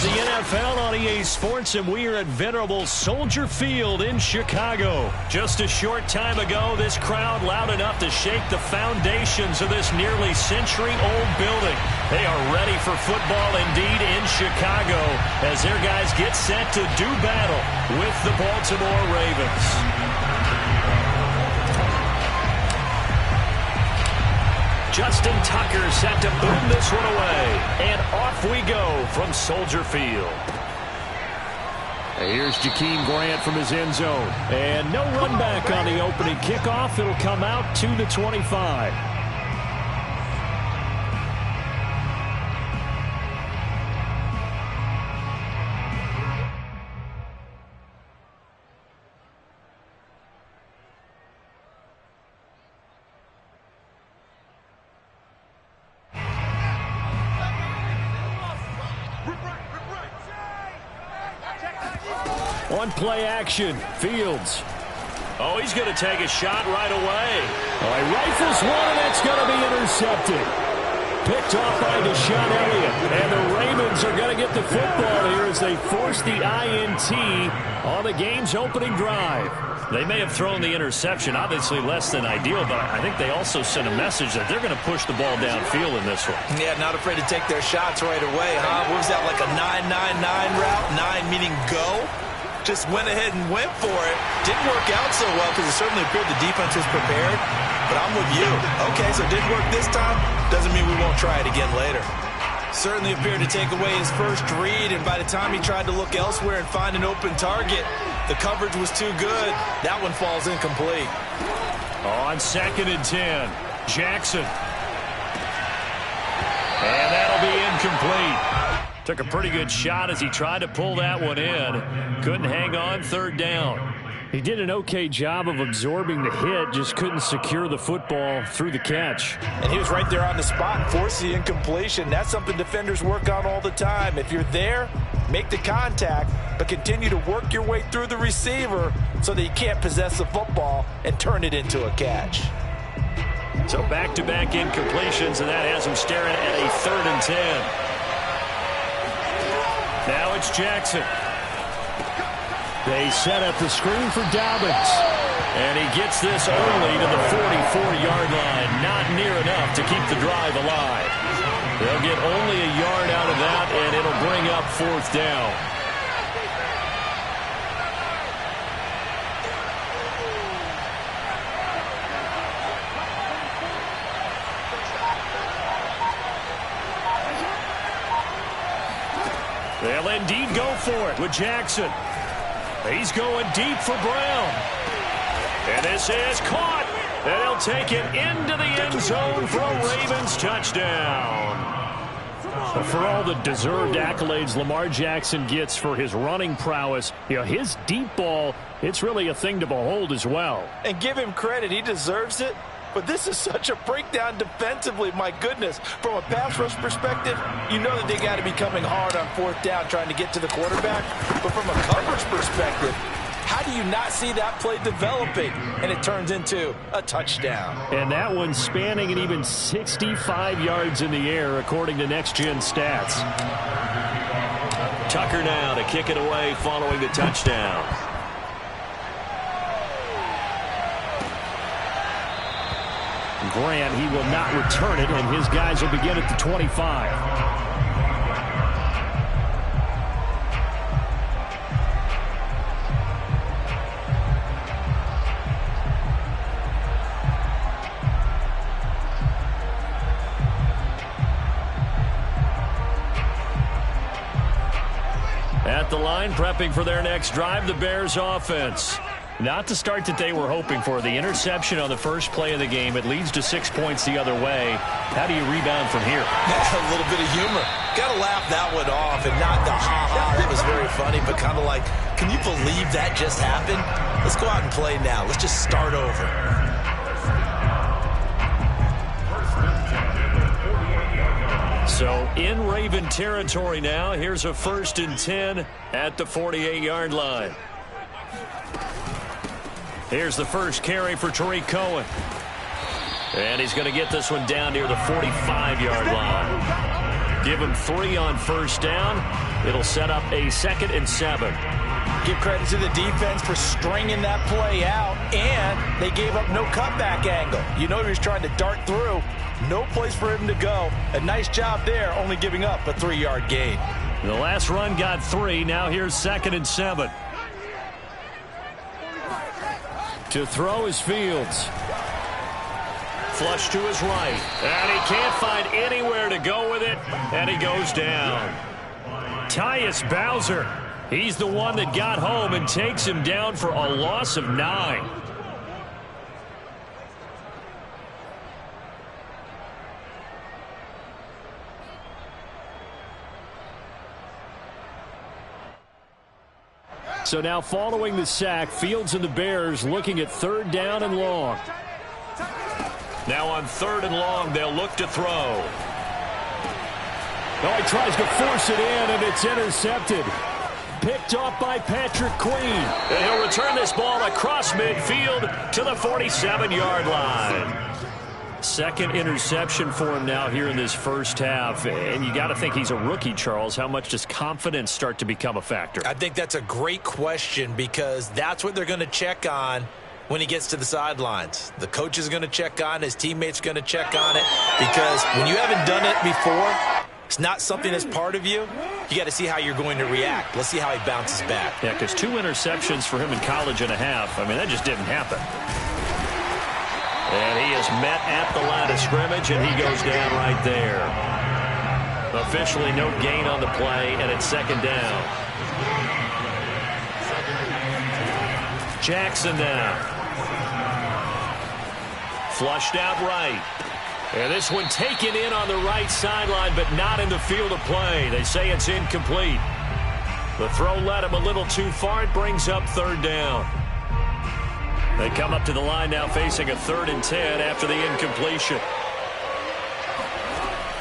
It's the NFL on EA Sports, and we are at venerable Soldier Field in Chicago. Just a short time ago, this crowd loud enough to shake the foundations of this nearly century-old building. They are ready for football indeed in Chicago as their guys get set to do battle with the Baltimore Ravens. Justin Tucker set to boom this one away. And off we go from Soldier Field. Here's Jakeem Grant from his end zone. And no run back on the opening kickoff. It'll come out to the 25. On play action, Fields. Oh, he's going to take a shot right away. Oh, he rifles one, and that's going to be intercepted. Picked off by Deshaun Elliott. And the Ravens are going to get the football here as they force the INT on the game's opening drive. They may have thrown the interception, obviously less than ideal, but I think they also sent a message that they're going to push the ball downfield in this one. Yeah, not afraid to take their shots right away, huh? What was that, like a 9-9-9 route? 9 meaning go? Just went ahead and went for it. Didn't work out so well because it certainly appeared the defense was prepared. But I'm with you. Okay, so it didn't work this time. Doesn't mean we won't try it again later. Certainly appeared to take away his first read, and by the time he tried to look elsewhere and find an open target, the coverage was too good. That one falls incomplete. On 2nd and 10, Jackson. And that'll be incomplete. Took a pretty good shot as he tried to pull that one in. Couldn't hang on 3rd down. He did an okay job of absorbing the hit, just couldn't secure the football through the catch. And he was right there on the spot and forced the incompletion. That's something defenders work on all the time. If you're there, make the contact, but continue to work your way through the receiver so that you can't possess the football and turn it into a catch. So back-to-back incompletions, and that has him staring at a 3rd and 10. Now it's Jackson. They set up the screen for Dobbins. And he gets this only to the 44-yard line. Not near enough to keep the drive alive. They'll get only a yard out of that, and it'll bring up 4th down. They'll indeed go for it with Jackson. He's going deep for Brown. And this is caught. And he'll take it into the end zone for a Ravens touchdown. But for all the deserved accolades Lamar Jackson gets for his running prowess, his deep ball, it's really a thing to behold as well. And give him credit. He deserves it. But this is such a breakdown defensively, my goodness. From a pass rush perspective, you know that they got to be coming hard on 4th down trying to get to the quarterback. But from a coverage perspective, how do you not see that play developing? And it turns into a touchdown. And that one spanning an even 65 yards in the air, according to Next Gen Stats. Tucker now to kick it away following the touchdown. Grant, he will not return it, and his guys will begin at the 25. At the line, prepping for their next drive, the Bears offense. Not the start that they were hoping for. The interception on the first play of the game. It leads to 6 points the other way. How do you rebound from here? A little bit of humor. Got to laugh that one off and not the ha-ha. That was very funny, but kind of like, can you believe that just happened? Let's go out and play now. Let's just start over. So in Raven territory now. Here's a 1st and 10 at the 48-yard line. Here's the first carry for Tariq Cohen. And he's going to get this one down near the 45-yard line. Give him 3 on 1st down. It'll set up a 2nd and 7. Give credit to the defense for stringing that play out, and they gave up no cutback angle. You know he was trying to dart through. No place for him to go. A nice job there, only giving up a 3-yard gain. The last run got 3. Now here's 2nd and 7. To throw is Fields. Flush to his right. And he can't find anywhere to go with it. And he goes down. Tyus Bowser. He's the one that got home and takes him down for a loss of 9. So now following the sack, Fields and the Bears looking at 3rd down and long. Now on 3rd and long, they'll look to throw. Oh, he tries to force it in, and it's intercepted. Picked off by Patrick Queen. And he'll return this ball across midfield to the 47-yard line. 2nd interception for him now here in this first half. And you got to think he's a rookie, Charles. How much does confidence start to become a factor? I think that's a great question because that's what they're going to check on when he gets to the sidelines. The coach is going to check on, his teammates are going to check on it, because when you haven't done it before, it's not something that's part of you. You got to see how you're going to react. Let's see how he bounces back. Yeah, because 2 interceptions for him in college and a half. I mean, that just didn't happen. And he is met at the line of scrimmage, and he goes down right there. Officially no gain on the play, and it's 2nd down. Jackson now. Flushed out right. And this one taken in on the right sideline, but not in the field of play. They say it's incomplete. The throw led him a little too far. It brings up 3rd down. They come up to the line now facing a 3rd and 10 after the incompletion.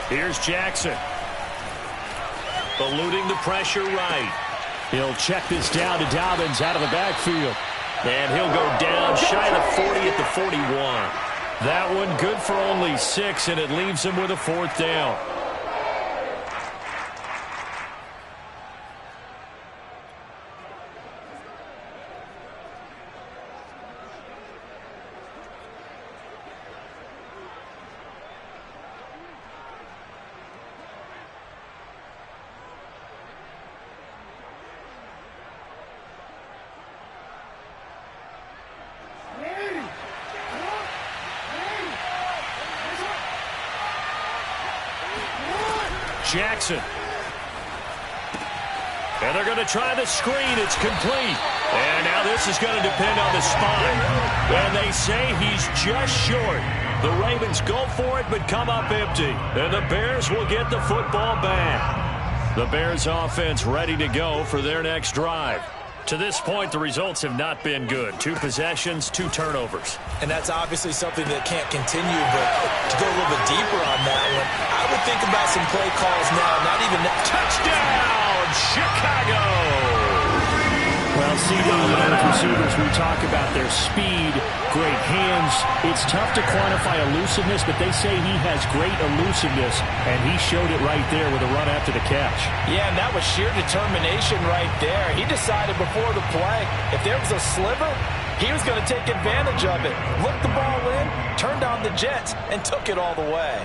Here's Jackson. Eluding the pressure right. He'll check this down to Dobbins out of the backfield. And he'll go down shy of the 40 at the 41. That one good for only 6, and it leaves him with a 4th down. Jackson. And they're going to try the screen. It's complete. And now this is going to depend on the spine. And they say he's just short. The Ravens go for it but come up empty. And the Bears will get the football back. The Bears offense ready to go for their next drive. To this point, the results have not been good. 2 possessions, 2 turnovers. And that's obviously something that can't continue, but to go a little bit deeper on that one, I would think about some play calls now, not even touchdown, Chicago! Well, CD, with receivers, we talk about their speed, great hands. It's tough to quantify elusiveness, but they say he has great elusiveness, and he showed it right there with a run after the catch. Yeah, and that was sheer determination right there. He decided before the play, if there was a sliver, he was going to take advantage of it. Looked the ball in, turned on the jets, and took it all the way.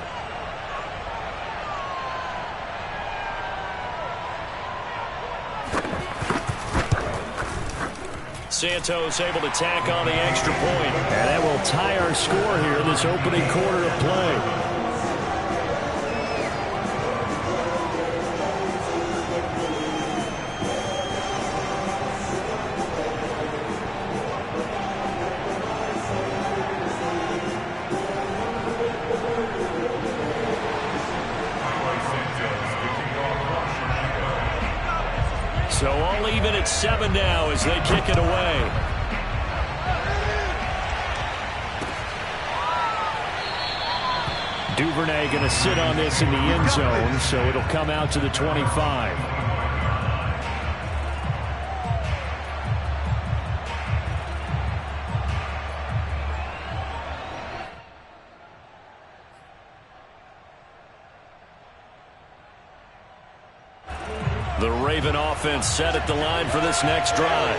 Santos able to tack on the extra point. And that will tie our score here in this opening quarter of play. So all even at 7 now as they kick it away. Duvernay going to sit on this in the end zone, so it'll come out to the 25. The Raven offense set at the line for this next drive.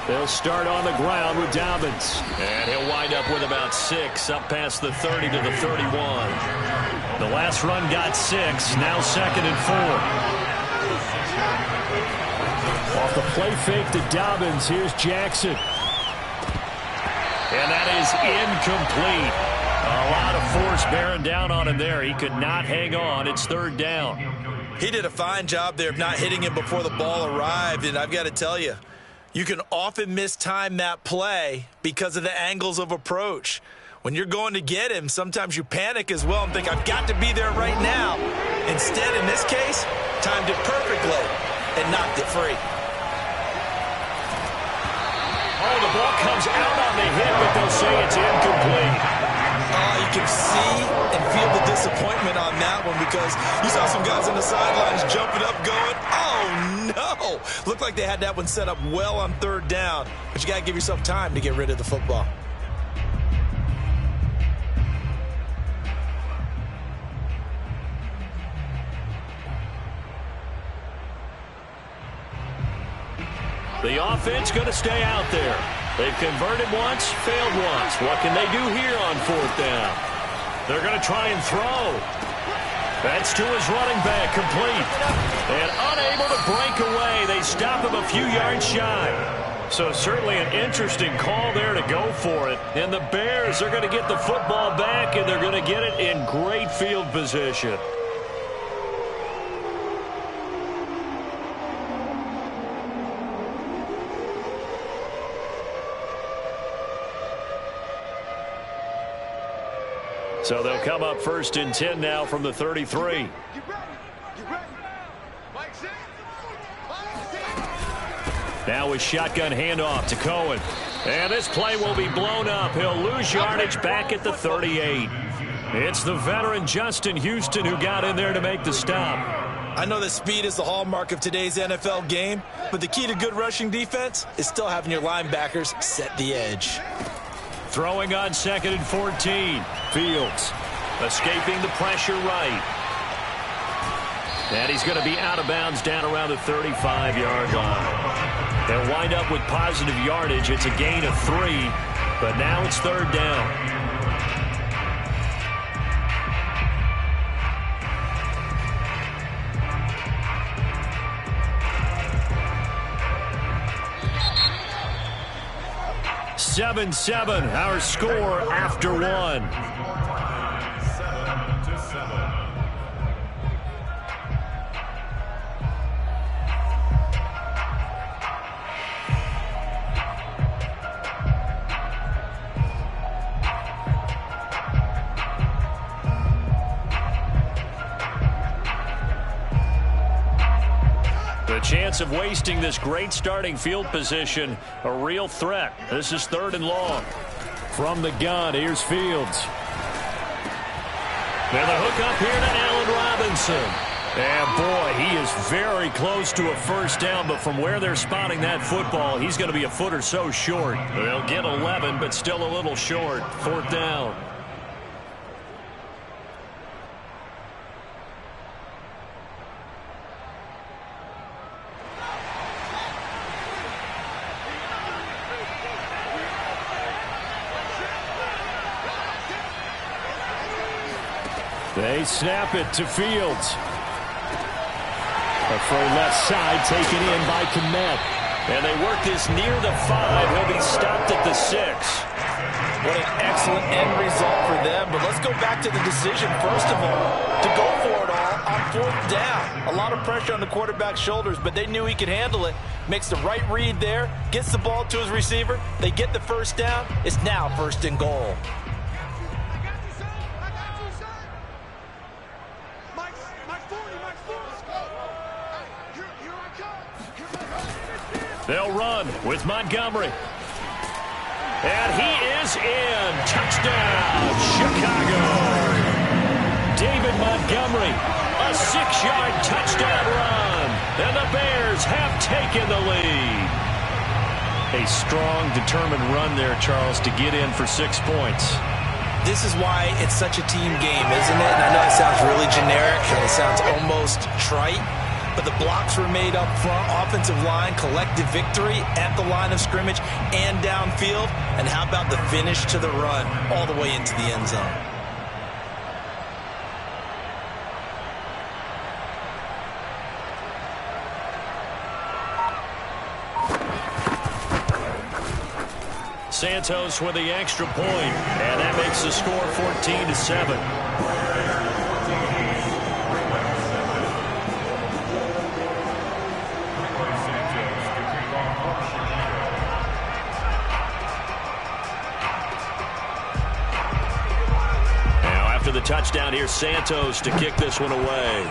They'll start on the ground with Dobbins. And he'll wind up with about 6, up past the 30 to the 31. The last run got 6, now 2nd and 4. Off the play fake to Dobbins, here's Jackson. And that is incomplete. A lot of force bearing down on him there. He could not hang on. It's 3rd down. He did a fine job there of not hitting him before the ball arrived, and I've got to tell you, you can often mistime that play because of the angles of approach. When you're going to get him, sometimes you panic as well and think, I've got to be there right now. Instead, in this case, timed it perfectly and knocked it free. Oh, the ball comes out on the hit, but they'll say it's incomplete. You can see and feel the disappointment on that one because you saw some guys on the sidelines jumping up going, oh, no. Looked like they had that one set up well on 3rd down, but you got to give yourself time to get rid of the football. The offense going to stay out there. They've converted once, failed once. What can they do here on 4th down? They're going to try and throw. That's to his running back, complete. And unable to break away. They stop him a few yards shy. So certainly an interesting call there to go for it. And the Bears are going to get the football back, and they're going to get it in great field position. So they'll come up 1st and 10 now from the 33. Now a shotgun handoff to Cohen. And this play will be blown up. He'll lose yardage back at the 38. It's the veteran Justin Houston who got in there to make the stop. I know that speed is the hallmark of today's NFL game, but the key to good rushing defense is still having your linebackers set the edge. Throwing on 2nd and 14. Fields escaping the pressure right. And he's going to be out of bounds down around the 35-yard line. They'll wind up with positive yardage. It's a gain of 3, but now it's 3rd down. Seven, our score after 1. The chance of wasting this great starting field position, a real threat. This is 3rd and long. From the gun, here's Fields. Now the hook up here to Allen Robinson. And boy, he is very close to a 1st down, but from where they're spotting that football, he's going to be a foot or so short. They'll get 11, but still a little short. 4th down. They snap it to Fields. A throw left side taken in by Kmet. And they work this near the 5. He'll be stopped at the 6. What an excellent end result for them. But let's go back to the decision, first of all, to go for it all on 4th down. A lot of pressure on the quarterback's shoulders, but they knew he could handle it. Makes the right read there, gets the ball to his receiver. They get the 1st down. It's now 1st and goal. They'll run with Montgomery. And he is in. Touchdown, Chicago. David Montgomery, a 6-yard touchdown run. And the Bears have taken the lead. A strong, determined run there, Charles, to get in for 6 points. This is why it's such a team game, isn't it? And I know it sounds really generic and it sounds almost trite, but the blocks were made up front, offensive line, collective victory at the line of scrimmage and downfield. And how about the finish to the run all the way into the end zone? Santos with the extra point, and that makes the score 14-7. Now after the touchdown, here's Santos to kick this one away.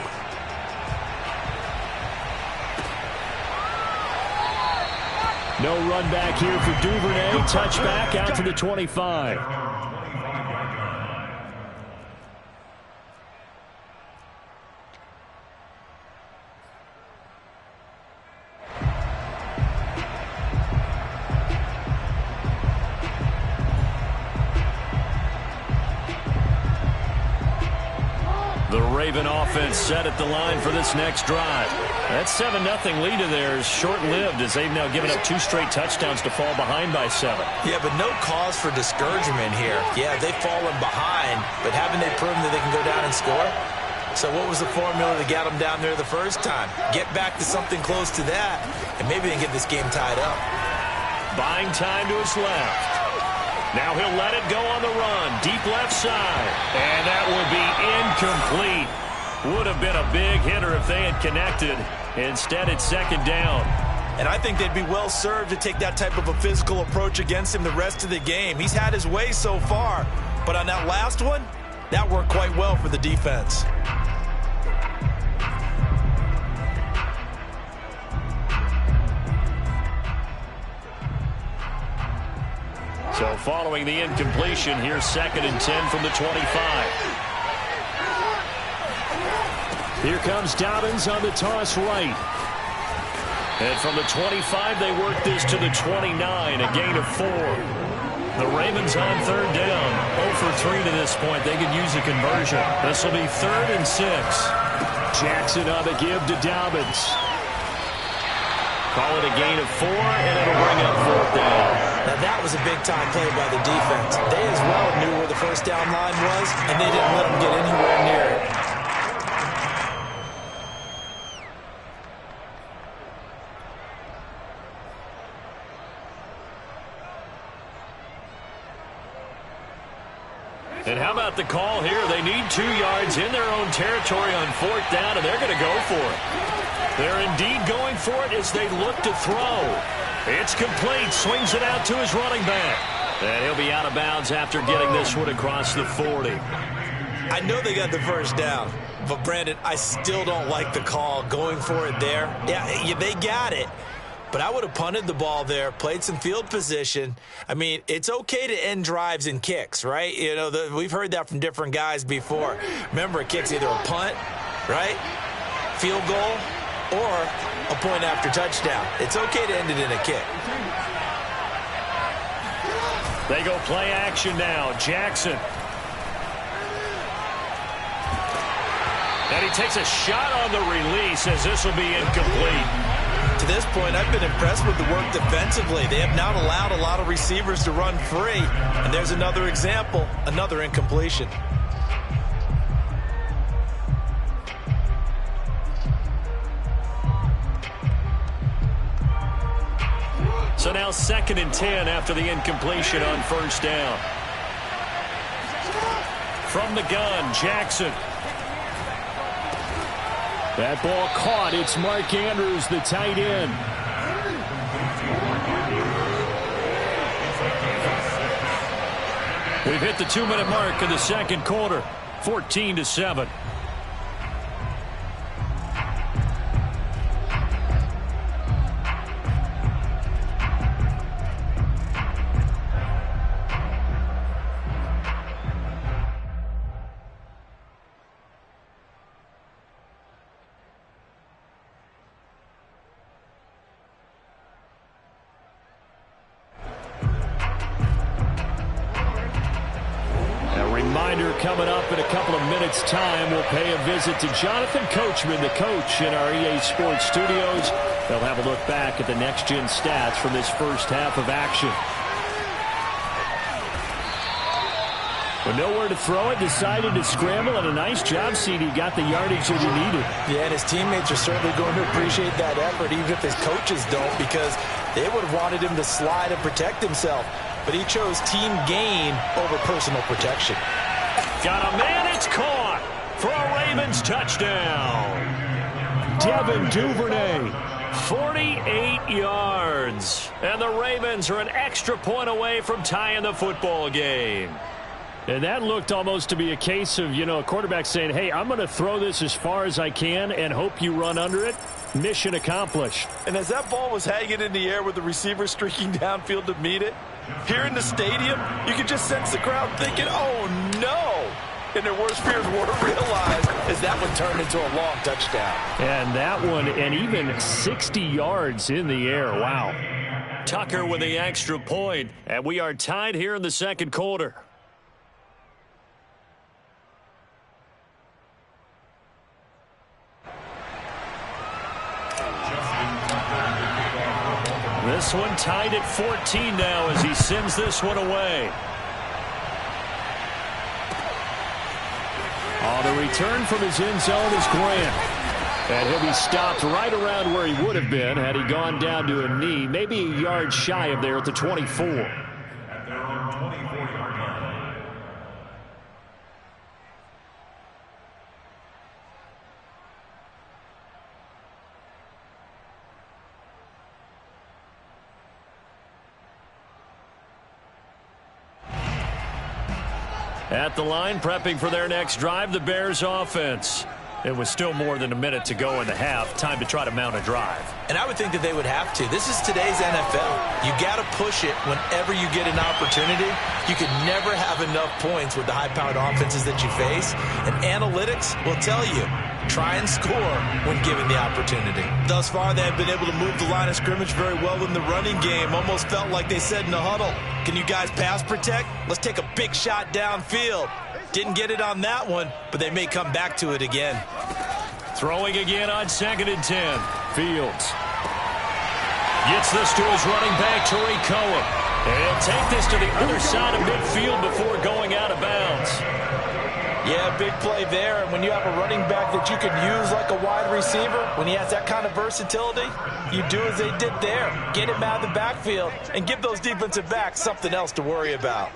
No run back here for Duvernay. Touchback out to the 25. The Raven offense set at the line for this next drive. That 7-0 lead of theirs short-lived as they've now given up 2 straight touchdowns to fall behind by 7. Yeah, but no cause for discouragement here. Yeah, they've fallen behind, but haven't they proven that they can go down and score? So what was the formula that got them down there the first time? Get back to something close to that, and maybe they can get this game tied up. Buying time to his left. Now he'll let it go on the run. Deep left side. And that will be incomplete. Would have been a big hitter if they had connected. Instead, it's second down. And I think they'd be well served to take that type of a physical approach against him the rest of the game. He's had his way so far. But on that last one, that worked quite well for the defense. So following the incompletion, here's 2nd and 10 from the 25. Here comes Dobbins on the toss right. And from the 25, they work this to the 29, a gain of 4. The Ravens on 3rd down. 0 for 3 to this point. They could use a conversion. This will be 3rd and 6. Jackson on the give to Dobbins. Call it a gain of 4, and it'll bring up 4th down. Now that was a big-time play by the defense. They as well knew where the first down line was, and they didn't let them get anywhere near it. And how about the call here? They need 2 yards in their own territory on 4th down, and they're going to go for it. They're indeed going for it as they look to throw. It's complete. Swings it out to his running back. And he'll be out of bounds after getting this one across the 40. I know they got the first down, but Brandon, I still don't like the call going for it there. Yeah, they got it. But I would have punted the ball there, played some field position. I mean, it's okay to end drives and kicks, right? You know, we've heard that from different guys before. Remember, a kick's either a punt, right, field goal, or a point after touchdown. It's okay to end it in a kick. They go play action now. Jackson. And he takes a shot on the release as this will be incomplete. To this point, I've been impressed with the work defensively. They have not allowed a lot of receivers to run free. And there's another example, another incompletion. So now 2nd and 10 after the incompletion on 1st down. From the gun, Jackson. That ball caught. It's Mark Andrews, the tight end. We've hit the 2-minute mark of the 2nd quarter. 14-7. coming up in a couple of minutes' time. We'll pay a visit to Jonathan Coachman, the coach in our EA Sports studios. They'll have a look back at the next-gen stats from this first half of action. With nowhere to throw it, decided to scramble, and a nice job, CD. Got the yardage that he needed. Yeah, and his teammates are certainly going to appreciate that effort, even if his coaches don't, because they would have wanted him to slide and protect himself. But he chose team gain over personal protection. Got a man, it's caught for a Ravens touchdown. Devin Duvernay, 48 yards. And the Ravens are an extra point away from tying the football game. And that looked almost to be a case of, a quarterback saying, hey, I'm going to throw this as far as I can and hope you run under it. Mission accomplished. And as that ball was hanging in the air with the receiver streaking downfield to meet it, here in the stadium, you could just sense the crowd thinking, oh, no. And their worst fears weren't realized as that one turned into a long touchdown. And that one, and even 60 yards in the air. Wow. Tucker with the extra point, and we are tied here in the second quarter. This one tied at 14 now as he sends this one away. The return from his end zone is Grant. And he'll be stopped right around where he would have been had he gone down to a knee, maybe a yard shy of there at the 24. At their own 24-yard line. At the line, prepping for their next drive, the Bears offense. It was still more than a minute to go in the half. Time to try to mount a drive. And I would think that they would have to. This is today's NFL. You got to push it whenever you get an opportunity. You can never have enough points with the high-powered offenses that you face. And analytics will tell you, try and score when given the opportunity. Thus far, they have been able to move the line of scrimmage very well in the running game. Almost felt like they said in the huddle, can you guys pass protect? Let's take a big shot downfield. Didn't get it on that one, but they may come back to it again. Throwing again on 2nd and 10. Fields gets this to his running back, Tariq Cohen. And he'll take this to the other side of midfield before going out of bounds. Yeah, big play there. And when you have a running back that you can use like a wide receiver, when he has that kind of versatility, you do as they did there. Get him out of the backfield and give those defensive backs something else to worry about.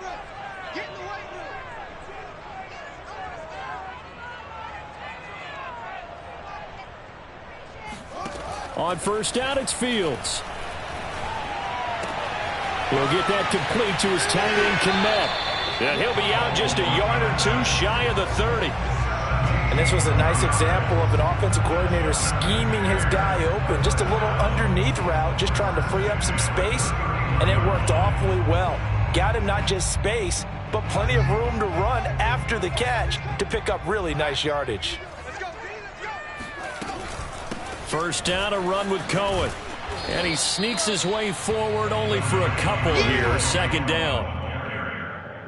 On first down, it's Fields. He'll get that complete to his tight end, Kmet. And he'll be out just a yard or two shy of the 30. And this was a nice example of an offensive coordinator scheming his guy open. Just a little underneath route, just trying to free up some space. And it worked awfully well. Got him not just space, but plenty of room to run after the catch to pick up really nice yardage. First down, a run with Cohen. And he sneaks his way forward only for a couple here. Second down.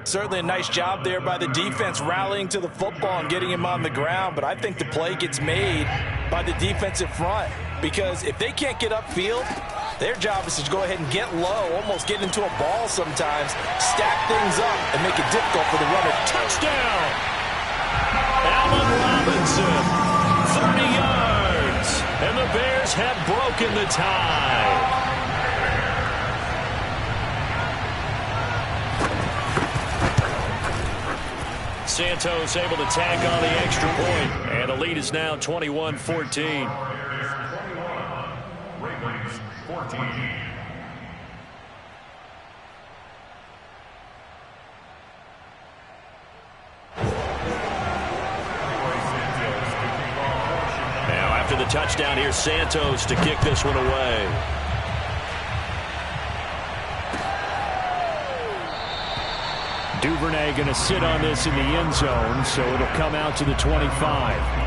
Certainly a nice job there by the defense rallying to the football and getting him on the ground. But I think the play gets made by the defensive front. Because if they can't get upfield, their job is to go ahead and get low, almost get into a ball sometimes, stack things up, and make it difficult for the runner. Touchdown! Allen Robinson, 30 yards. And the Bears have broken the tie. Santos able to tack on the extra point. And the lead is now 21-14. Ravens 14. After the touchdown, here's Santos to kick this one away. Duvernay going to sit on this in the end zone, so it'll come out to the 25.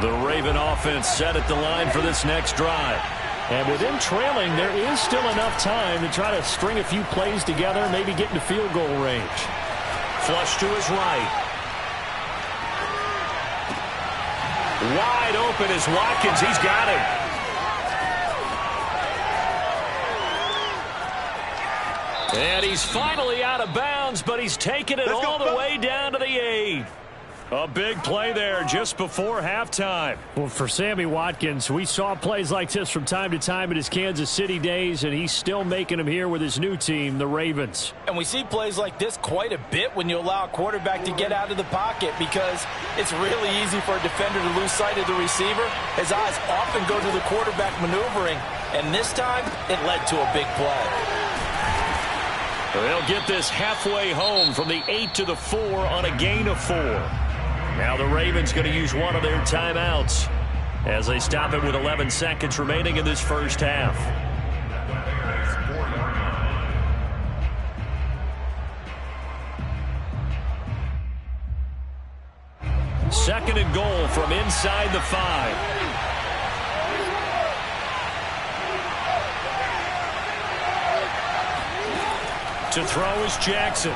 The Raven offense set at the line for this next drive. And with them trailing, there is still enough time to try to string a few plays together, maybe get into field goal range. Flush to his right. Wide open is Watkins. He's got him. And he's finally out of bounds, but he's taken it all the way down to the 8. A big play there just before halftime. Well, for Sammy Watkins, we saw plays like this from time to time in his Kansas City days, and he's still making them here with his new team, the Ravens. And we see plays like this quite a bit when you allow a quarterback to get out of the pocket, because it's really easy for a defender to lose sight of the receiver. His eyes often go to the quarterback maneuvering, and this time it led to a big play. They'll get this halfway home from the 8 to the 4 on a gain of 4. Now the Ravens going to use one of their timeouts as they stop it with 11 seconds remaining in this first half. Second and goal from inside the 5. To throw is Jackson.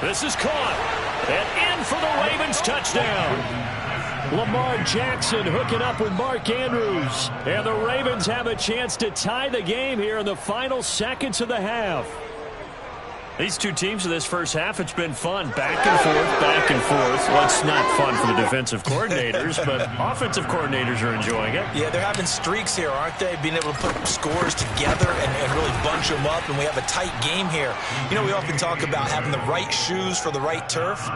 This is caught. And in for the Ravens touchdown. Lamar Jackson hooking up with Mark Andrews. And the Ravens have a chance to tie the game here in the final seconds of the half. These two teams in this first half, it's been fun. Back and forth, back and forth. Well, it's not fun for the defensive coordinators, but offensive coordinators are enjoying it. Yeah, they're having streaks here, aren't they? Being able to put scores together and really bunch them up, and we have a tight game here. You know, we often talk about having the right shoes for the right turf.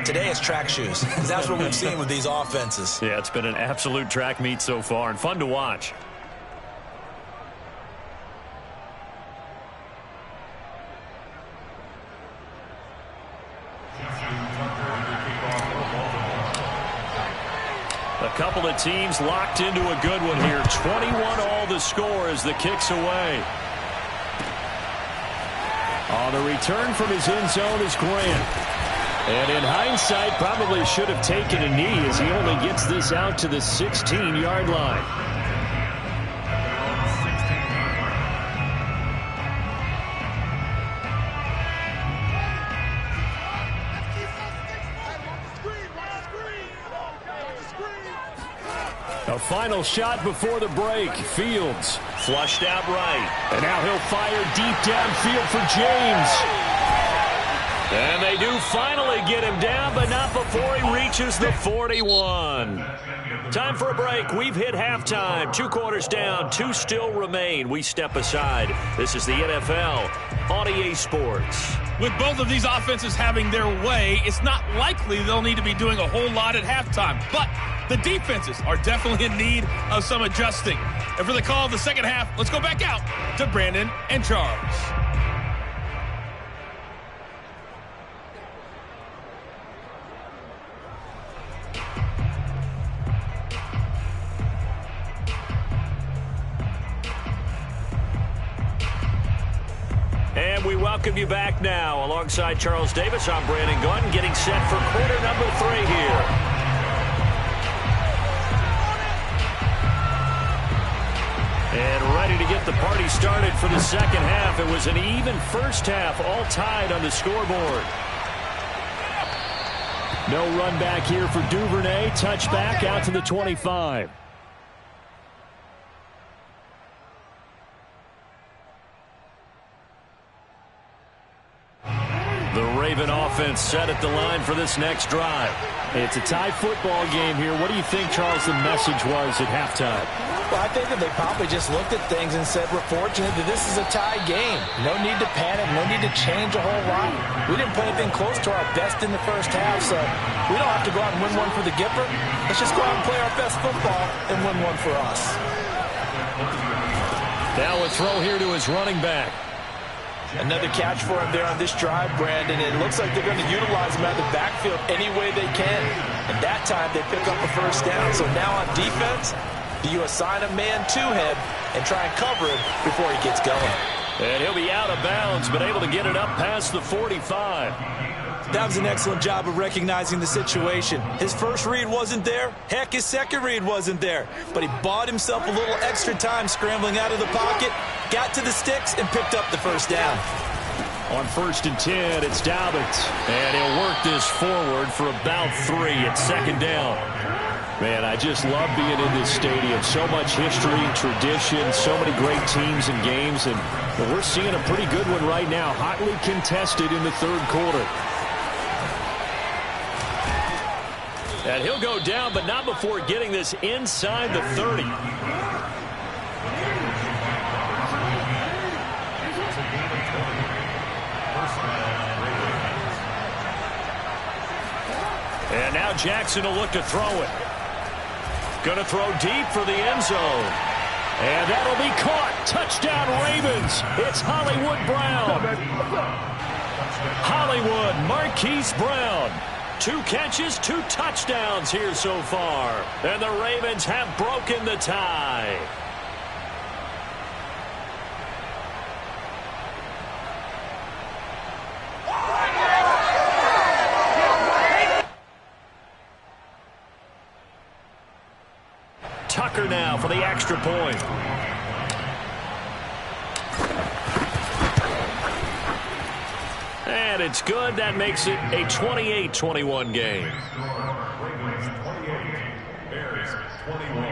Today it's track shoes. That's what we've seen with these offenses. Yeah, it's been an absolute track meet so far and fun to watch. A couple of teams locked into a good one here. 21-all the score as the kick's away. On the return from his end zone is Grant. And in hindsight, probably should have taken a knee as he only gets this out to the 16-yard line. A final shot before the break. Fields flushed out right. And now he'll fire deep downfield for James. And they do finally get him down, but not before he reaches the 41. Time for a break. We've hit halftime. 2 quarters down, 2 still remain. We step aside. This is the NFL on EA Sports. With both of these offenses having their way, it's not likely they'll need to be doing a whole lot at halftime. But the defenses are definitely in need of some adjusting. And for the call of the second half, let's go back out to Brandon and Charles. And we welcome you back now. Alongside Charles Davis, I'm Brandon Gunn, getting set for quarter number 3 here. And ready to get the party started for the second half. It was an even first half, all tied on the scoreboard. No run back here for Duvernay. Touchback out to the 25. The Raven offense set at the line for this next drive. It's a tie football game here. What do you think, Charles, the message was at halftime? Well, I think that they probably just looked at things and said, we're fortunate that this is a tie game. No need to panic. No need to change a whole lot. We didn't play anything close to our best in the first half, so we don't have to go out and win one for the Gipper. Let's just go out and play our best football and win one for us. Now a throw here to his running back. Another catch for him there on this drive, Brandon. It looks like they're going to utilize him out of the backfield any way they can. And that time they pick up a first down. So now on defense, do you assign a man to him and try and cover him before he gets going? And he'll be out of bounds, but able to get it up past the 45. That was an excellent job of recognizing the situation. His first read wasn't there. Heck, his second read wasn't there. But he bought himself a little extra time scrambling out of the pocket, got to the sticks, and picked up the first down. On 1st and 10, it's Dobbins. And he'll work this forward for about 3 at 2nd down. Man, I just love being in this stadium. So much history, tradition, so many great teams and games. And we're seeing a pretty good one right now. Hotly contested in the 3rd quarter. And he'll go down, but not before getting this inside the 30. And now Jackson will look to throw it. Going to throw deep for the end zone. And that'll be caught. Touchdown Ravens. It's Hollywood Brown. Hollywood Marquise Brown. 2 catches, 2 touchdowns here so far. And the Ravens have broken the tie. Tucker now for the extra point. And it's good. That makes it a 28-21 game. Ravens 28, Bears 21.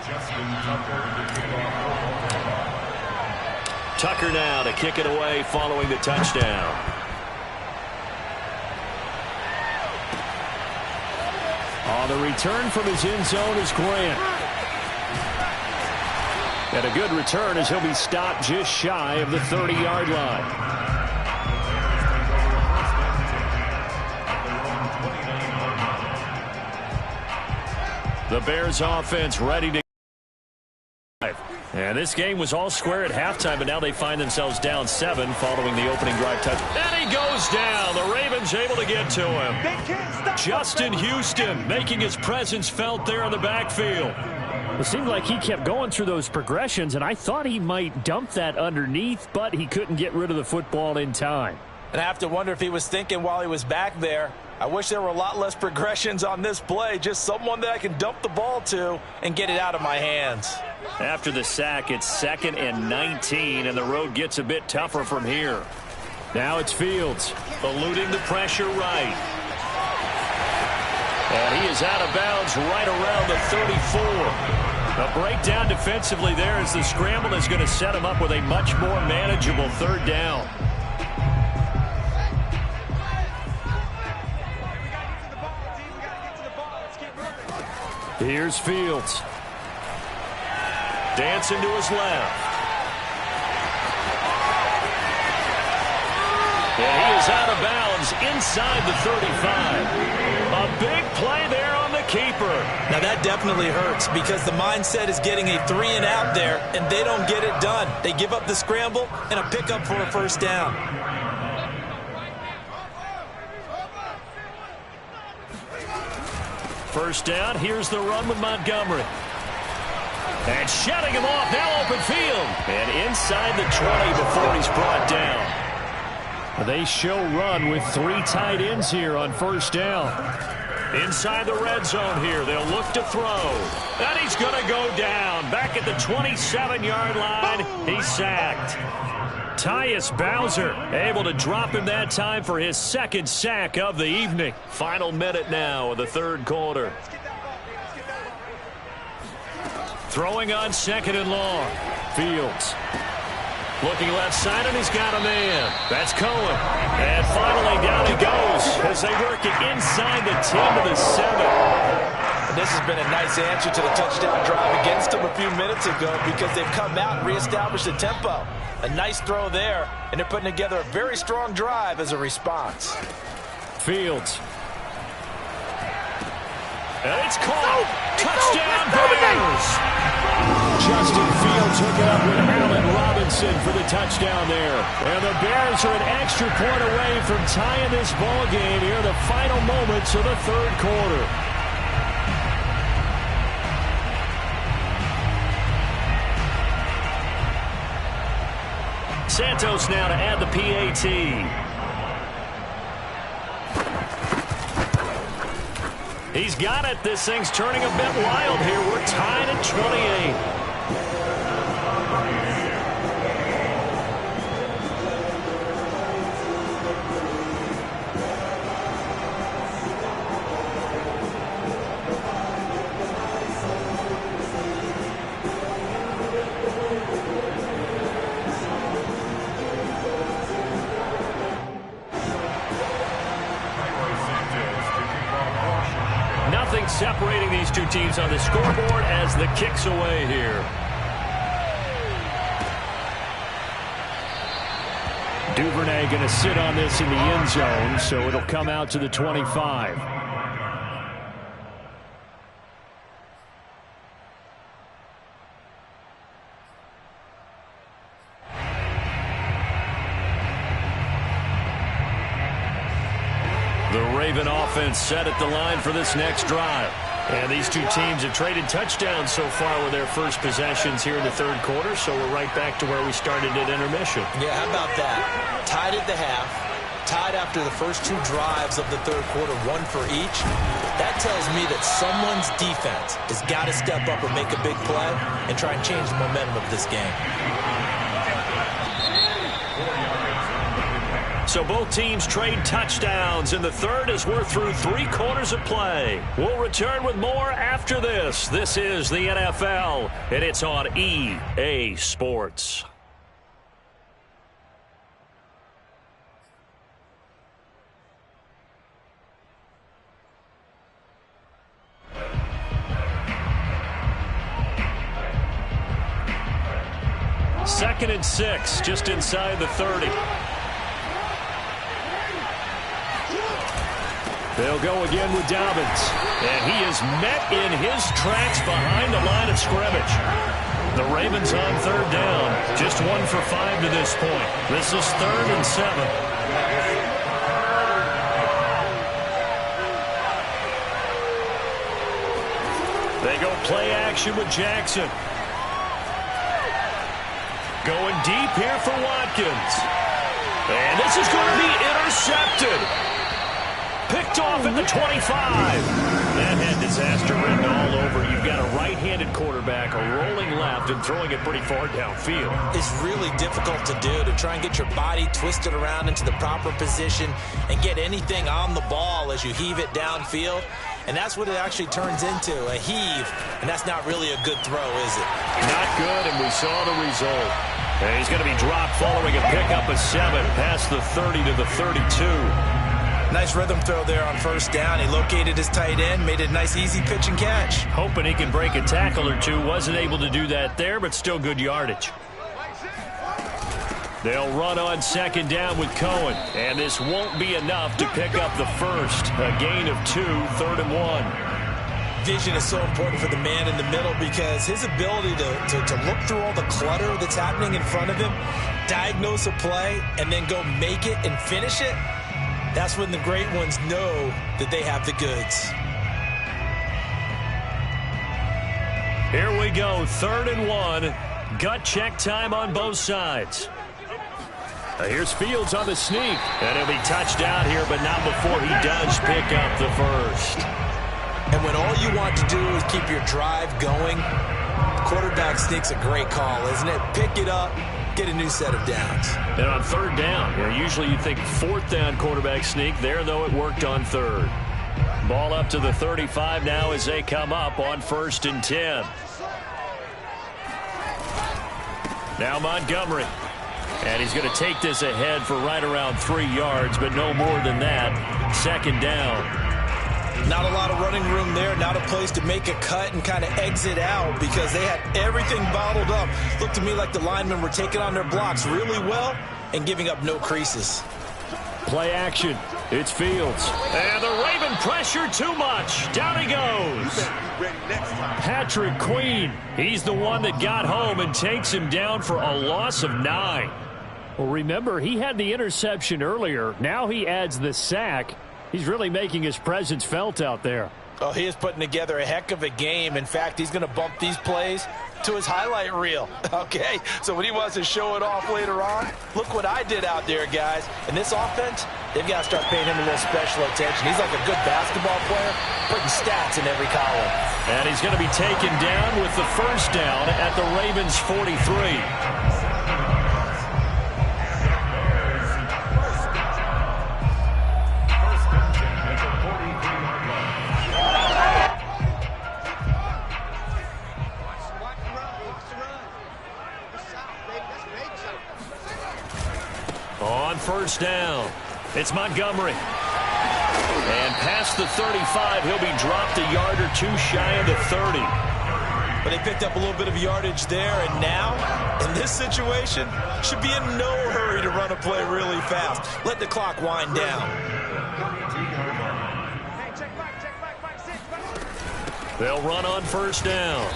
Justin Tucker now to kick it away following the touchdown. On the return from his end zone is Grant. And a good return as he'll be stopped just shy of the 30-yard line. The Bears offense ready to. And this game was all square at halftime, but now they find themselves down 7 following the opening drive touch. And he goes down. The Ravens able to get to him. Justin Houston making his presence felt there in the backfield. It seemed like he kept going through those progressions, and I thought he might dump that underneath, but he couldn't get rid of the football in time. And I have to wonder if he was thinking while he was back there, I wish there were a lot less progressions on this play, just someone that I can dump the ball to and get it out of my hands. After the sack, it's 2nd and 19, and the road gets a bit tougher from here. Now it's Fields, eluding the pressure right. And he is out of bounds right around the 34. A breakdown defensively there as the scramble is going to set him up with a much more manageable 3rd down. Here's Fields. Dancing to his left. And he is out of bounds inside the 35. A big play there on the keeper. Now that definitely hurts because the mindset is getting a 3-and-out there, and they don't get it done. They give up the scramble and a pickup for a 1st down. First down, here's the run with Montgomery. And shutting him off, now open field. And inside the 20 before he's brought down. They show run with 3 tight ends here on 1st down. Inside the red zone here, they'll look to throw. And he's going to go down. Back at the 27-yard line, he's sacked. Tyus Bowser able to drop him that time for his 2nd sack of the evening. Final minute now of the 3rd quarter. Throwing on 2nd and long. Fields. Looking left side, and he's got a man. That's Cohen. And finally down he goes as they work it inside the 10 to the 7. And this has been a nice answer to the touchdown drive against them a few minutes ago because they've come out and reestablished the tempo. A nice throw there, and they're putting together a very strong drive as a response. Fields. And it's caught. Touchdown Bears. Justin Fields hook it up with Allen Robinson for the touchdown there. And the Bears are an extra point away from tying this ball game here in the final moments of the 3rd quarter. Santos now to add the PAT. He's got it. This thing's turning a bit wild here. We're tied at 28. Nothing separating these two teams on the scoreboard as the kick's away here. Duvernay going to sit on this in the end zone, so it'll come out to the 25. The Raven offense set at the line for this next drive. And these two teams have traded touchdowns so far with their first possessions here in the third quarter, so we're right back to where we started at intermission. Yeah, how about that? Tied at the half, tied after the first two drives of the third quarter, one for each. That tells me that someone's defense has got to step up and make a big play and try and change the momentum of this game. So both teams trade touchdowns in the third as we're through 3 quarters of play. We'll return with more after this. This is the NFL, and it's on EA Sports. Second and 6, just inside the 30. They'll go again with Dobbins. And he is met in his tracks behind the line of scrimmage. The Ravens on third down. Just 1 for 5 to this point. This is 3rd and 7. They go play action with Jackson. Going deep here for Watkins. And this is going to be intercepted. Picked off at the 25. That had disaster written all over. You've got a right-handed quarterback, a rolling left, and throwing it pretty far downfield. It's really difficult to do, to try and get your body twisted around into the proper position and get anything on the ball as you heave it downfield. And that's what it actually turns into, a heave. And that's not really a good throw, is it? Not good, and we saw the result. And he's going to be dropped following a pickup of 7 past the 30 to the 32. Nice rhythm throw there on first down. He located his tight end, made it a nice easy pitch and catch. Hoping he can break a tackle or two. Wasn't able to do that there, but still good yardage. They'll run on second down with Cohen. And this won't be enough to pick up the first. A gain of 2, 3rd and 1. Vision is so important for the man in the middle because his ability to look through all the clutter that's happening in front of him, diagnose a play, and then go make it and finish it. That's when the great ones know that they have the goods. Here we go, 3rd and 1. Gut check time on both sides. Here's Fields on the sneak. And he'll be touched out here, but not before he does pick up the first. And when all you want to do is keep your drive going, quarterback sneak's a great call, isn't it? Pick it up. Get a new set of downs. And on 3rd down, usually you think 4th down quarterback sneak. There, though, it worked on 3rd. Ball up to the 35 now as they come up on 1st and 10. Now Montgomery. And he's going to take this ahead for right around 3 yards, but no more than that. 2nd down. Not a lot of running room there, not a place to make a cut and kind of exit out because they had everything bottled up. Looked to me like the linemen were taking on their blocks really well and giving up no creases. Play action. It's Fields. And the Raven pressure too much. Down he goes. Patrick Queen. He's the one that got home and takes him down for a loss of 9. Well, remember, he had the interception earlier. Now he adds the sack. He's really making his presence felt out there. Oh, he is putting together a heck of a game. In fact, he's going to bump these plays to his highlight reel. Okay, so when he wants to show it off later on, look what I did out there, guys. And this offense, they've got to start paying him a little special attention. He's like a good basketball player, putting stats in every column. And he's going to be taken down with the first down at the Ravens' 43. On first down, it's Montgomery. And past the 35, he'll be dropped a yard or two shy of the 30. But they picked up a little bit of yardage there, and now, in this situation, should be in no hurry to run a play really fast. Let the clock wind down. They'll run on first down.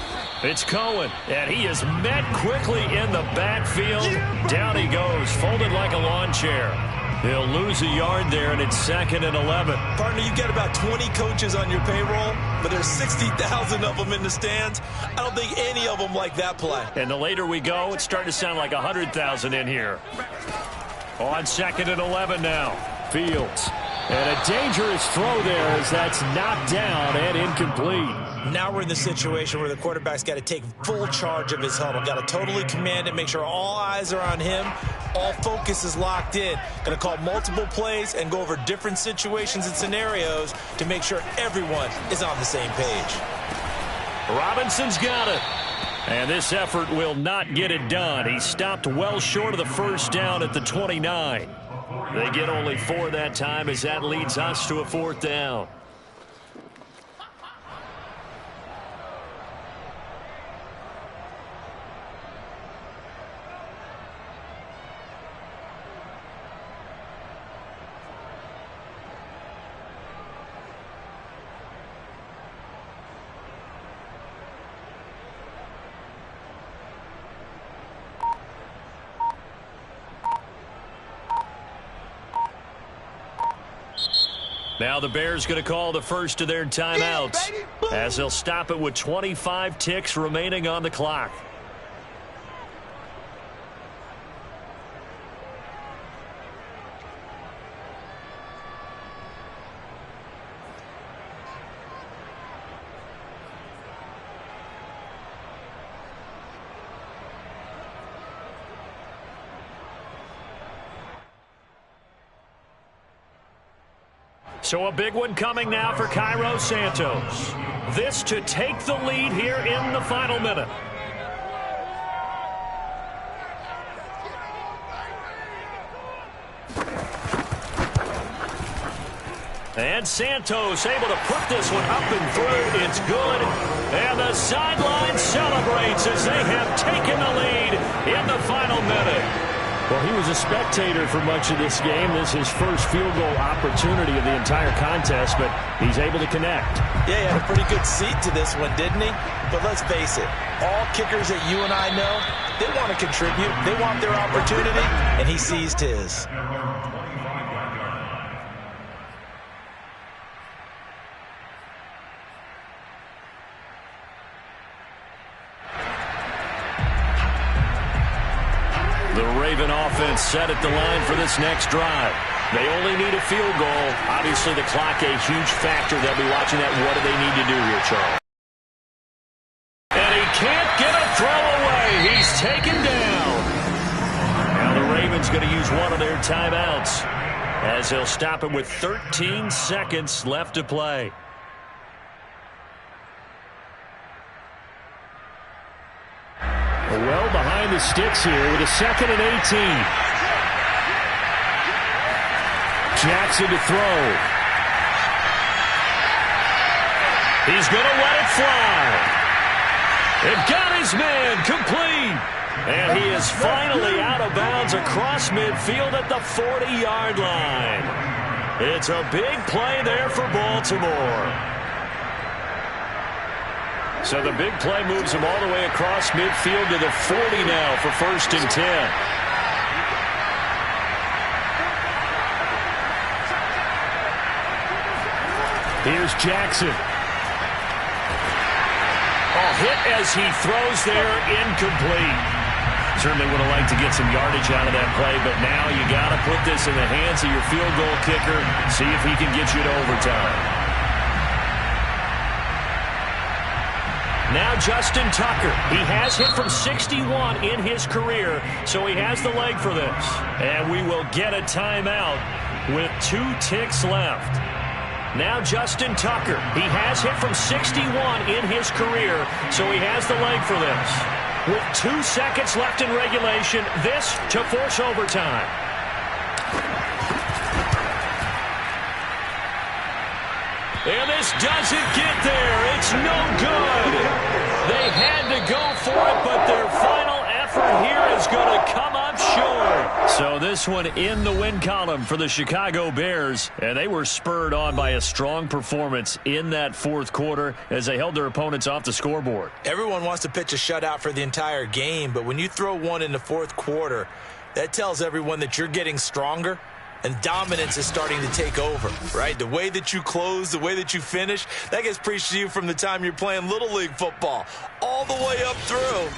It's Cohen, and he is met quickly in the backfield. Down he goes, folded like a lawn chair. He'll lose a yard there, and it's 2nd and 11. Partner, you've got about 20 coaches on your payroll, but there's 60,000 of them in the stands. I don't think any of them like that play. And the later we go, it's starting to sound like 100,000 in here. On 2nd and 11 now, Fields. And a dangerous throw there as that's knocked down and incomplete. Now we're in the situation where the quarterback's got to take full charge of his huddle. Got to totally command it, make sure all eyes are on him. All focus is locked in. Going to call multiple plays and go over different situations and scenarios to make sure everyone is on the same page. Robinson's got it. And this effort will not get it done. He stopped well short of the first down at the 29. They get only 4 that time as that leads us to a 4th down. Now the Bears going to call the first of their timeouts as they'll stop it with 25 ticks remaining on the clock. So a big one coming now for Cairo Santos. This to take the lead here in the final minute. And Santos able to put this one up and through. It's good. And the sideline celebrates as they have taken the lead in the final minute. Well, he was a spectator for much of this game. This is his first field goal opportunity of the entire contest, but he's able to connect. Yeah, he had a pretty good seat to this one, didn't he? But let's face it, all kickers that you and I know, they want to contribute. They want their opportunity, and he seized his. Raven offense set at the line for this next drive. They only need a field goal. Obviously, the clock a huge factor. They'll be watching that. What do they need to do here, Charles? And he can't get a throw away. He's taken down. Now the Ravens going to use one of their timeouts as they'll stop him with 13 seconds left to play. Well behind the sticks here with a 2nd and 18. Jackson to throw. He's going to let it fly. It got his man complete. And he is finally out of bounds across midfield at the 40-yard line. It's a big play there for Baltimore. So the big play moves him all the way across midfield to the 40 now for 1st and 10. Here's Jackson. Ball hit as he throws there, incomplete. Certainly would have liked to get some yardage out of that play, but now you got to put this in the hands of your field goal kicker, see if he can get you to overtime. Now Justin Tucker. He has hit from 61 in his career, so he has the leg for this. And we will get a timeout with 2 ticks left. Now Justin Tucker. He has hit from 61 in his career, so he has the leg for this. With 2 seconds left in regulation, this to force overtime. And this doesn't get there. It's no good. They had to go for it, but their final effort here is going to come up short. So this one in the win column for the Chicago Bears, and they were spurred on by a strong performance in that fourth quarter as they held their opponents off the scoreboard. Everyone wants to pitch a shutout for the entire game, but when you throw one in the fourth quarter, that tells everyone that you're getting stronger. And dominance is starting to take over, right? The way that you close, the way that you finish, that gets preached to you from the time you're playing Little League football all the way up through.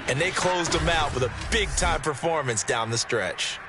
And they closed them out with a big-time performance down the stretch.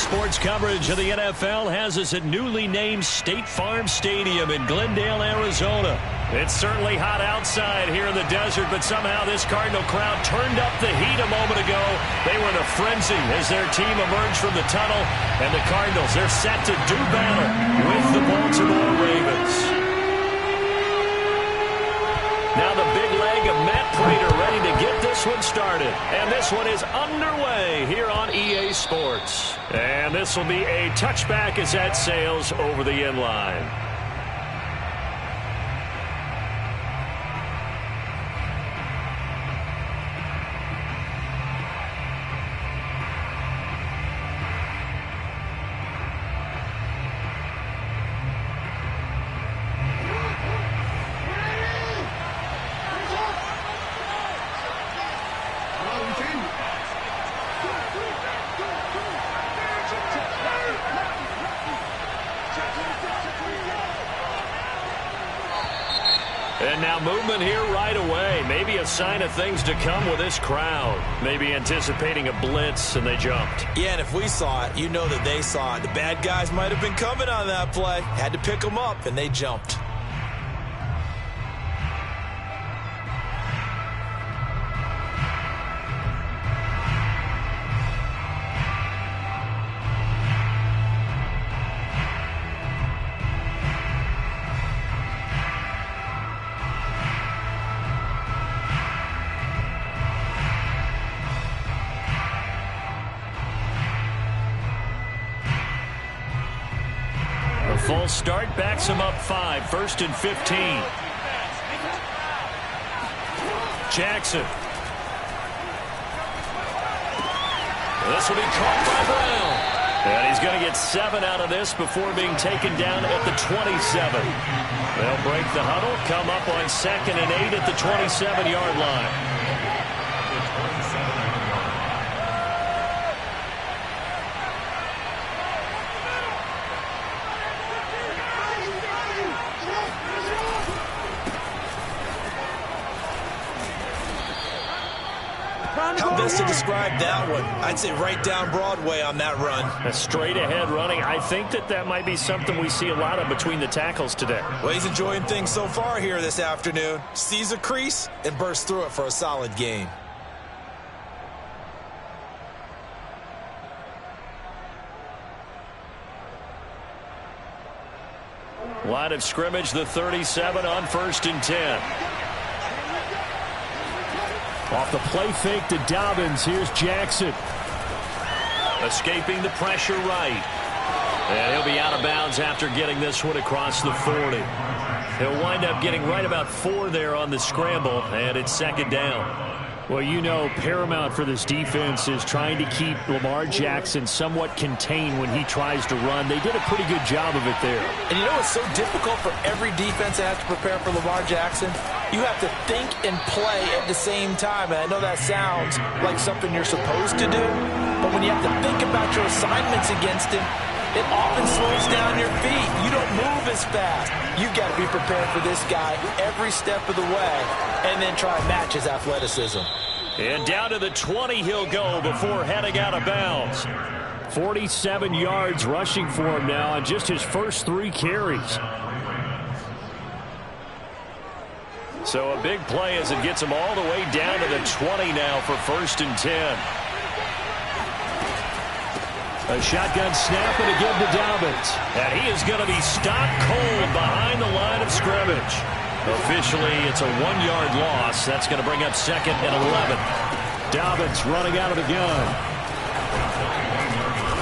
Sports coverage of the NFL has us at newly named State Farm Stadium in Glendale, Arizona. It's certainly hot outside here in the desert, but somehow this Cardinal crowd turned up the heat a moment ago. They were in a frenzy as their team emerged from the tunnel, and the Cardinals, they're set to do battle with the Baltimore Ravens. Now the big leg of Matt Prater ready to get this one started. And this one is underway here on EA Sports. And this will be a touchback as that sails over the end line. And now movement here right away. Maybe a sign of things to come with this crowd. Maybe anticipating a blitz, and they jumped. Yeah, and if we saw it, you know that they saw it. The bad guys might have been coming on that play. Had to pick them up, and they jumped. Full start backs him up 5, 1st and 15. Jackson. This will be caught by Brown. And he's going to get 7 out of this before being taken down at the 27. They'll break the huddle, come up on 2nd and 8 at the 27-yard line. How best to describe that one? I'd say right down Broadway on that run. A straight-ahead running. I think that might be something we see a lot of between the tackles today. Well, he's enjoying things so far here this afternoon. Sees a crease and bursts through it for a solid gain. Line of scrimmage, the 37 on 1st and 10. Off the play fake to Dobbins. Here's Jackson. Escaping the pressure right. And he'll be out of bounds after getting this one across the 40. He'll wind up getting right about 4 there on the scramble, and it's 2nd down. Well, you know, paramount for this defense is trying to keep Lamar Jackson somewhat contained when he tries to run. They did a pretty good job of it there. And you know it's so difficult for every defense that has to prepare for Lamar Jackson? You have to think and play at the same time. And I know that sounds like something you're supposed to do, but when you have to think about your assignments against him, it often slows down your feet. You don't move as fast. You've got to be prepared for this guy every step of the way and then try and match his athleticism. And down to the 20 he'll go before heading out of bounds. 47 yards rushing for him now on just his first 3 carries. So a big play as it gets him all the way down to the 20 now for 1st and 10. A shotgun snap and again to Dobbins. And he is going to be stopped cold behind the line of scrimmage. Officially, it's a 1-yard loss. That's going to bring up 2nd and 11. Dobbins running out of the gun.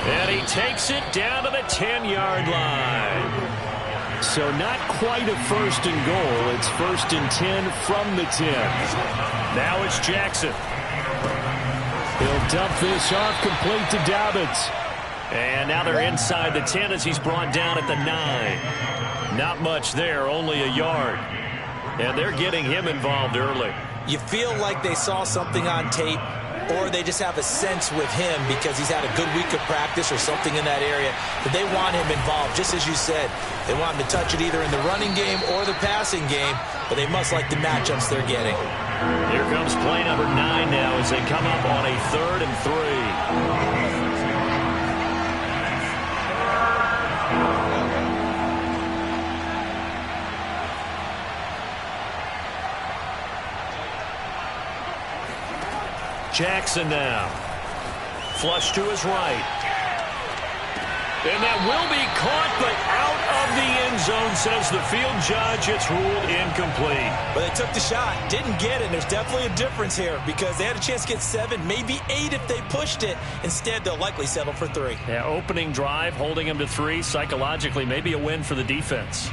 And he takes it down to the 10-yard line. So not quite a 1st and goal. It's 1st and 10 from the 10. Now it's Jackson. He'll dump this off complete to Dobbins. And now they're inside the 10 as he's brought down at the 9. Not much there, only a yard. And they're getting him involved early. You feel like they saw something on tape, or they just have a sense with him because he's had a good week of practice or something in that area, that they want him involved. Just as you said, they want him to touch it either in the running game or the passing game, but they must like the matchups they're getting. Here comes play number 9 now as they come up on a 3rd and 3. Jackson now. Flush to his right. And that will be caught, but out of the end zone, says the field judge. It's ruled incomplete. But they took the shot, didn't get it. There's definitely a difference here because they had a chance to get 7, maybe 8 if they pushed it. Instead, they'll likely settle for 3. Yeah, opening drive, holding them to 3. Psychologically, maybe a win for the defense.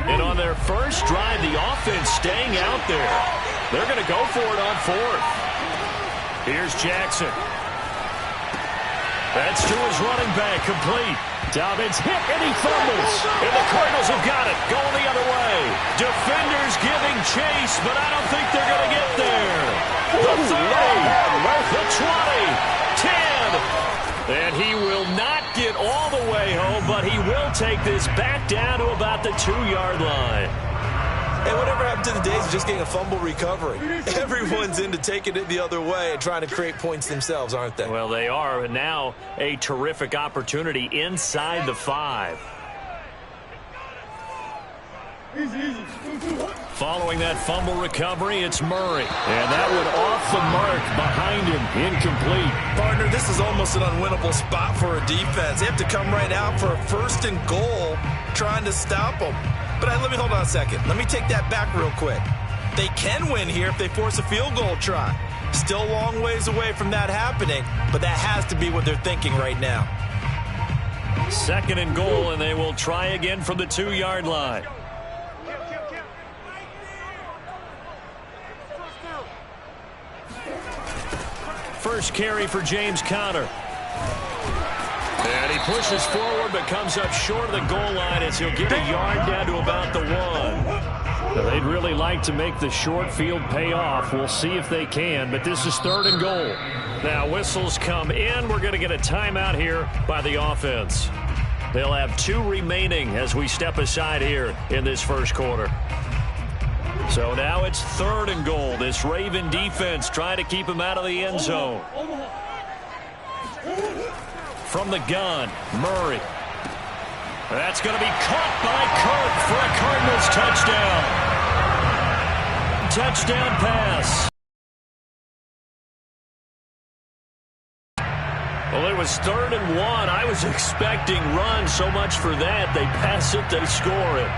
And on their first drive, the offense staying out there. They're going to go for it on 4th. Here's Jackson. That's to his running back, complete. Dobbins hit, and he fumbles. And the Cardinals have got it, going the other way. Defenders giving chase, but I don't think they're going to get there. The 30, the 20, 10. And he will not get all the way home, but he will take this back down to about the 2-yard line. And whatever happened to the days of just getting a fumble recovery? Everyone's into taking it the other way and trying to create points themselves, aren't they? Well, they are, and now a terrific opportunity inside the 5. Following that fumble recovery, it's Murray. And that one off the mark behind him, incomplete. Partner, this is almost an unwinnable spot for a defense. They have to come right out for a 1st and goal trying to stop them. But let me hold on a second. Let me take that back real quick. They can win here if they force a field goal try. Still a long ways away from that happening, but that has to be what they're thinking right now. 2nd and goal, and they will try again from the 2-yard line. First carry for James Conner. And he pushes forward but comes up short of the goal line as he'll get a yard down to about the 1. Now, they'd really like to make the short field pay off. We'll see if they can, but this is 3rd and goal. Now whistles come in. We're going to get a timeout here by the offense. They'll have 2 remaining as we step aside here in this first quarter. So now it's 3rd and goal. This Raven defense trying to keep him out of the end zone. From the gun, Murray. That's going to be caught by Kirk for a Cardinals touchdown. Touchdown pass. Well, it was 3rd and 1. I was expecting run. So much for that. They pass it, they score it.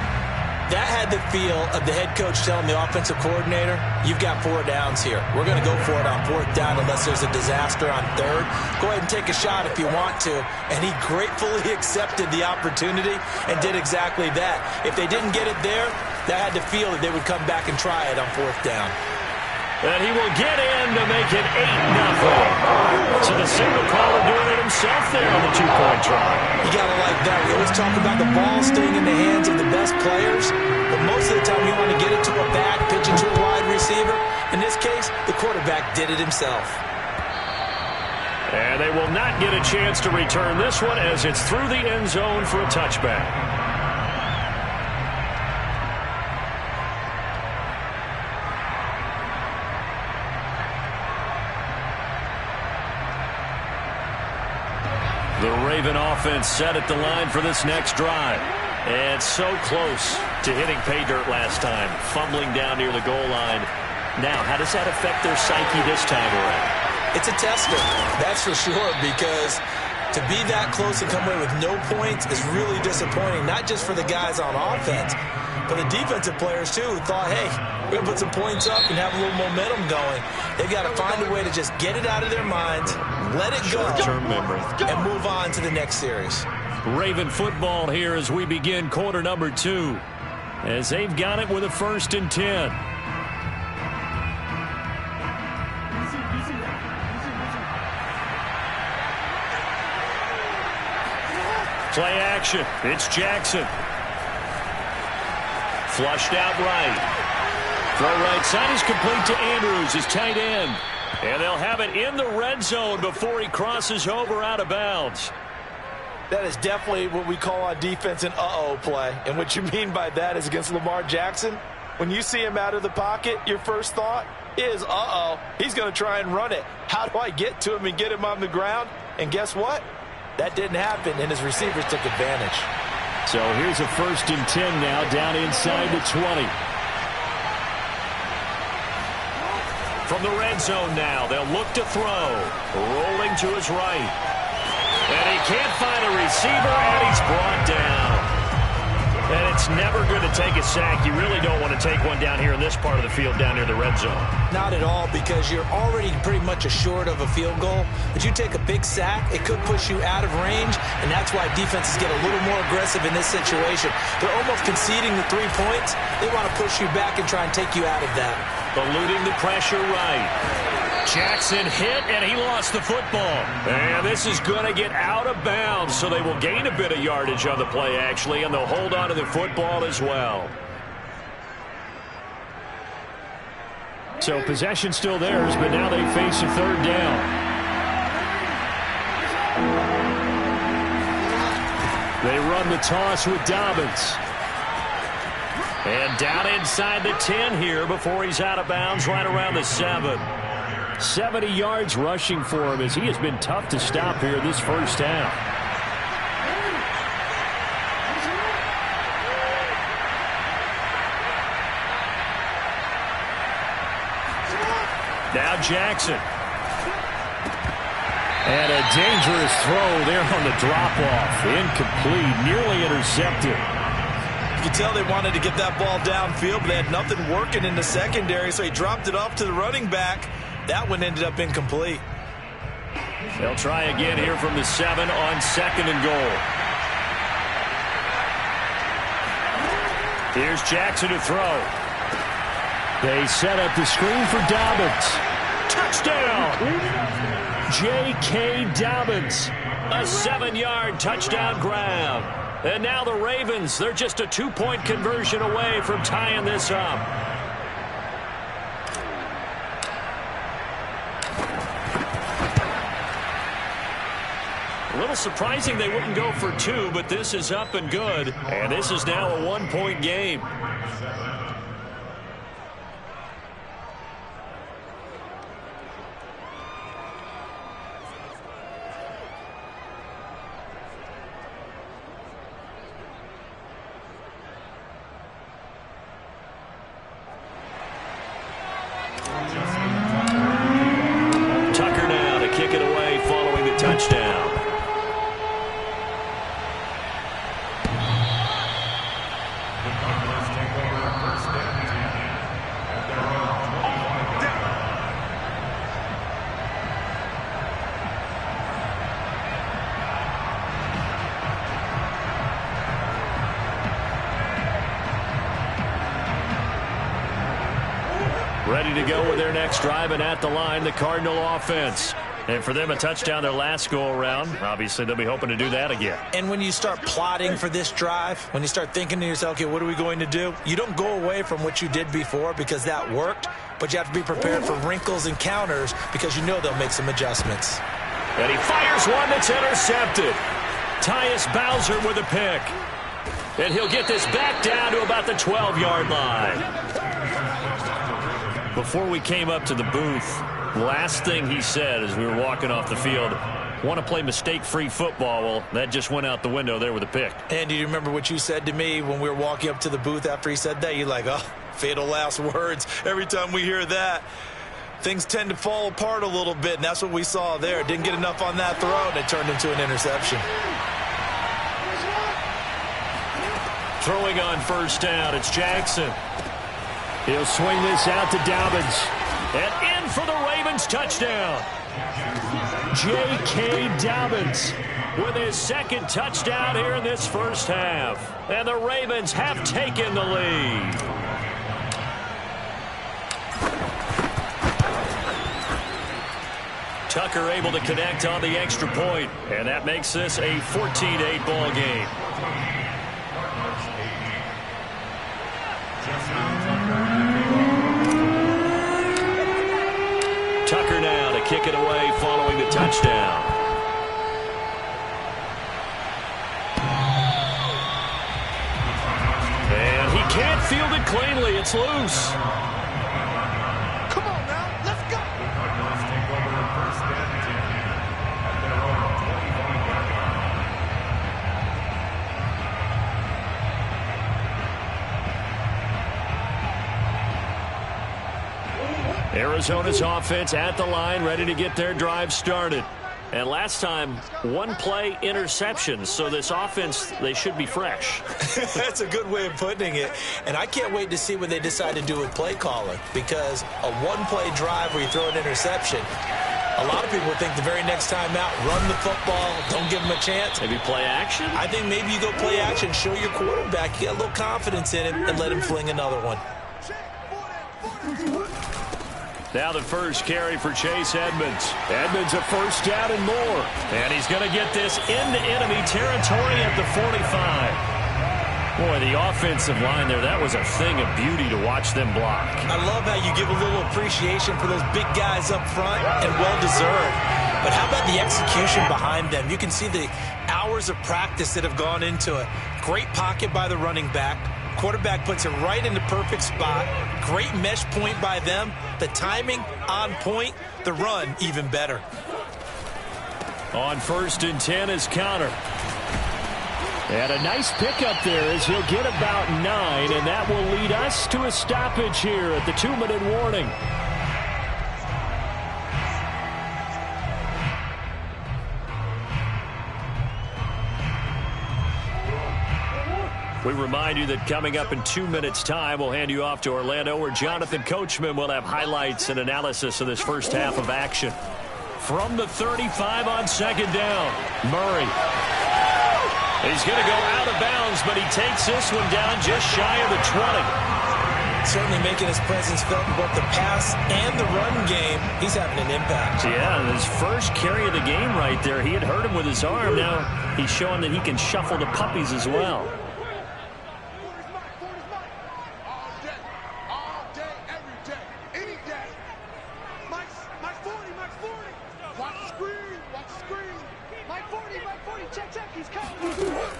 That had the feel of the head coach telling the offensive coordinator, you've got 4 downs here. We're going to go for it on 4th down unless there's a disaster on 3rd. Go ahead and take a shot if you want to. And he gratefully accepted the opportunity and did exactly that. If they didn't get it there, that had the feel that they would come back and try it on 4th down. And he will get in to make it 8-0. So the signal caller doing it himself there on the 2-point try. You got to like that. We always talk about the ball staying in the hands of the best players, but most of the time you want to get it to a back, pitch it to a wide receiver. In this case, the quarterback did it himself. And they will not get a chance to return this one as it's through the end zone for a touchback. The Raven offense set at the line for this next drive. And so close to hitting pay dirt last time, fumbling down near the goal line. Now, how does that affect their psyche this time around? It's a tester, that's for sure, because to be that close and come away with no points is really disappointing, not just for the guys on offense, but the defensive players, too, who thought, hey, we're going to put some points up and have a little momentum going. They've got to find a way to just get it out of their minds, let it go, short-term memory, and move on to the next series. Raven football here as we begin quarter number 2, as they've got it with a 1st and 10. Play action. It's Jackson. Flushed out right. Throw right side is complete to Andrews, his tight end. And they'll have it in the red zone before he crosses over out of bounds. That is definitely what we call on defense an uh-oh play. And what you mean by that is against Lamar Jackson, when you see him out of the pocket, your first thought is, uh-oh, he's going to try and run it. How do I get to him and get him on the ground? And guess what? That didn't happen, and his receivers took advantage. So here's a 1st and 10 now, down inside the 20. From the red zone now, they'll look to throw. Rolling to his right. And he can't find a receiver, and he's brought down. And it's never going to take a sack. You really don't want to take one down here in this part of the field, down near the red zone. Not at all, because you're already pretty much assured of a field goal. But you take a big sack, it could push you out of range, and that's why defenses get a little more aggressive in this situation. They're almost conceding the 3 points. They want to push you back and try and take you out of that. Eluding the pressure right. Jackson hit, and he lost the football. And this is going to get out of bounds, so they will gain a bit of yardage on the play, actually, and they'll hold on to the football as well. So possession still theirs, but now they face a 3rd down. They run the toss with Dobbins. And down inside the 10 here before he's out of bounds right around the 7. 70 yards rushing for him as he has been tough to stop here this first half. Now Jackson. And a dangerous throw there on the drop-off. Incomplete, nearly intercepted. You could tell they wanted to get that ball downfield, but they had nothing working in the secondary, so he dropped it off to the running back. That one ended up incomplete. They'll try again here from the 7 on 2nd and goal. Here's Jackson to throw. They set up the screen for Dobbins. Touchdown! J.K. Dobbins. A 7-yard touchdown grab. And now the Ravens, they're just a 2-point conversion away from tying this up. A little surprising they wouldn't go for 2, but this is up and good. And this is now a 1-point game. Tucker now to kick it away following the touchdown. Ready to go with their next drive, and at the line, the Cardinal offense. And for them, a touchdown their last go-around. Obviously, they'll be hoping to do that again. And when you start plotting for this drive, when you start thinking to yourself, okay, what are we going to do? You don't go away from what you did before because that worked, but you have to be prepared for wrinkles and counters because you know they'll make some adjustments. And he fires one that's intercepted. Tyus Bowser with a pick. And he'll get this back down to about the 12-yard line. Before we came up to the booth, last thing he said as we were walking off the field, want to play mistake-free football. Well, that just went out the window there with a pick. And do you remember what you said to me when we were walking up to the booth after he said that? You're like, oh, fatal last words. Every time we hear that, things tend to fall apart a little bit, and that's what we saw there. Didn't get enough on that throw, and it turned into an interception. Throwing on first down, it's Jackson. He'll swing this out to Dobbins. And in for the Ravens touchdown. J.K. Dobbins with his 2nd touchdown here in this first half. And the Ravens have taken the lead. Tucker able to connect on the extra point. And that makes this a 14-8 ball game. kick it away following the touchdown. And he can't field it cleanly. It's loose. Come on now, let's go. Cardinals take over first and 10 at their own 25-yard line. Arizona's offense at the line, ready to get their drive started. And last time, one play interception, so this offense, they should be fresh. That's a good way of putting it. And I can't wait to see what they decide to do with play calling, because a one-play drive where you throw an interception, a lot of people think the very next time out, run the football, don't give them a chance. Maybe play action? I think maybe you go play action, show your quarterback, you get a little confidence in him, and let him fling another one. Now the first carry for Chase Edmonds. Edmonds a first down and more. And he's going to get this into enemy territory at the 45. Boy, the offensive line there, that was a thing of beauty to watch them block. I love how you give a little appreciation for those big guys up front, and well-deserved. But how about the execution behind them? You can see the hours of practice that have gone into it. Great pocket by the running back. Quarterback puts it right in the perfect spot. Great mesh point by them. The timing on point. The run even better. On 1st and 10 is Counter. And a nice pickup there as he'll get about 9, and that will lead us to a stoppage here at the 2-minute warning. We remind you that coming up in 2 minutes' time, we'll hand you off to Orlando, where Jonathan Coachman will have highlights and analysis of this first half of action. From the 35 on 2nd down, Murray. He's going to go out of bounds, but he takes this one down just shy of the 20. Certainly making his presence felt in both the pass and the run game. He's having an impact. Yeah, his first carry of the game right there. He had hurt him with his arm. Now he's showing that he can shuffle the puppies as well.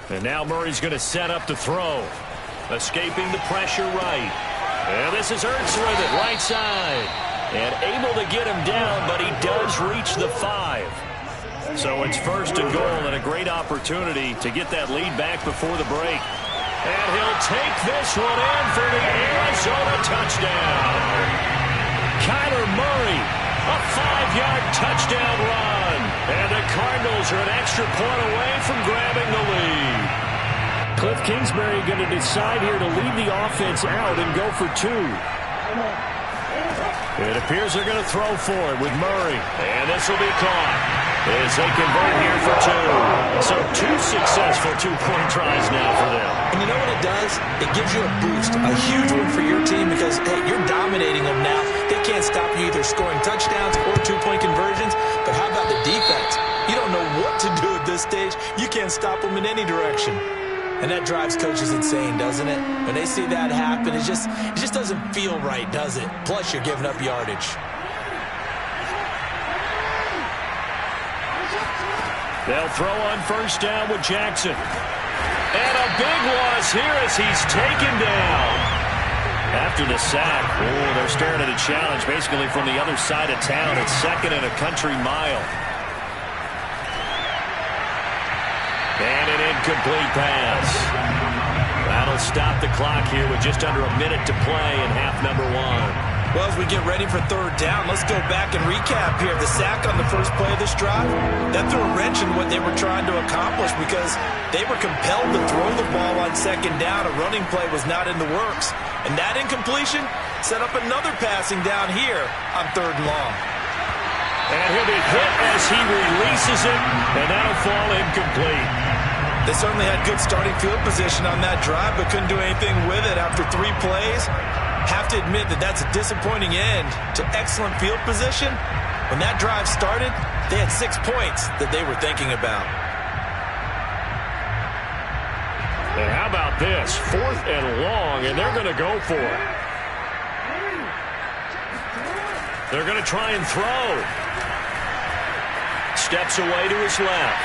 And now Murray's going to set up to throw. Escaping the pressure right. And this is Ertz with it, right side. And able to get him down, but he does reach the 5. So it's 1st and goal, and a great opportunity to get that lead back before the break. And he'll take this one in for the Arizona touchdown. Kyler Murray, a 5-yard touchdown run. And the Cardinals are an extra point away from grabbing the lead. Cliff Kingsbury going to decide here to leave the offense out and go for 2. It appears they're going to throw for it with Murray. And this will be caught as they convert here for 2. So 2 successful 2-point tries now for them. And you know what it does? It gives you a boost, a huge one for your team because, hey, you're dominating them now. They can't stop you either scoring touchdowns or 2-point conversions. But how about the defense? You don't know what to do at this stage. You can't stop them in any direction. And that drives coaches insane, doesn't it? When they see that happen, it just doesn't feel right, does it? Plus, you're giving up yardage. They'll throw on 1st down with Jackson. And a big loss here as he's taken down. After the sack, they're staring at a challenge basically from the other side of town. It's 2nd and a country mile. And an incomplete pass. That'll stop the clock here with just under a minute to play in half number 1. Well, as we get ready for 3rd down, let's go back and recap here. The sack on the first play of this drive, that threw a wrench in what they were trying to accomplish because they were compelled to throw the ball on 2nd down. A running play was not in the works. And that incompletion set up another passing down here on 3rd and long. And he'll be hit as he releases it, and that'll fall incomplete. They certainly had good starting field position on that drive, but couldn't do anything with it after 3 plays. Have to admit that that's a disappointing end to excellent field position. When that drive started, they had 6 points that they were thinking about. And how about this? 4th and long, and they're going to go for it. They're going to try and throw. steps away to his left.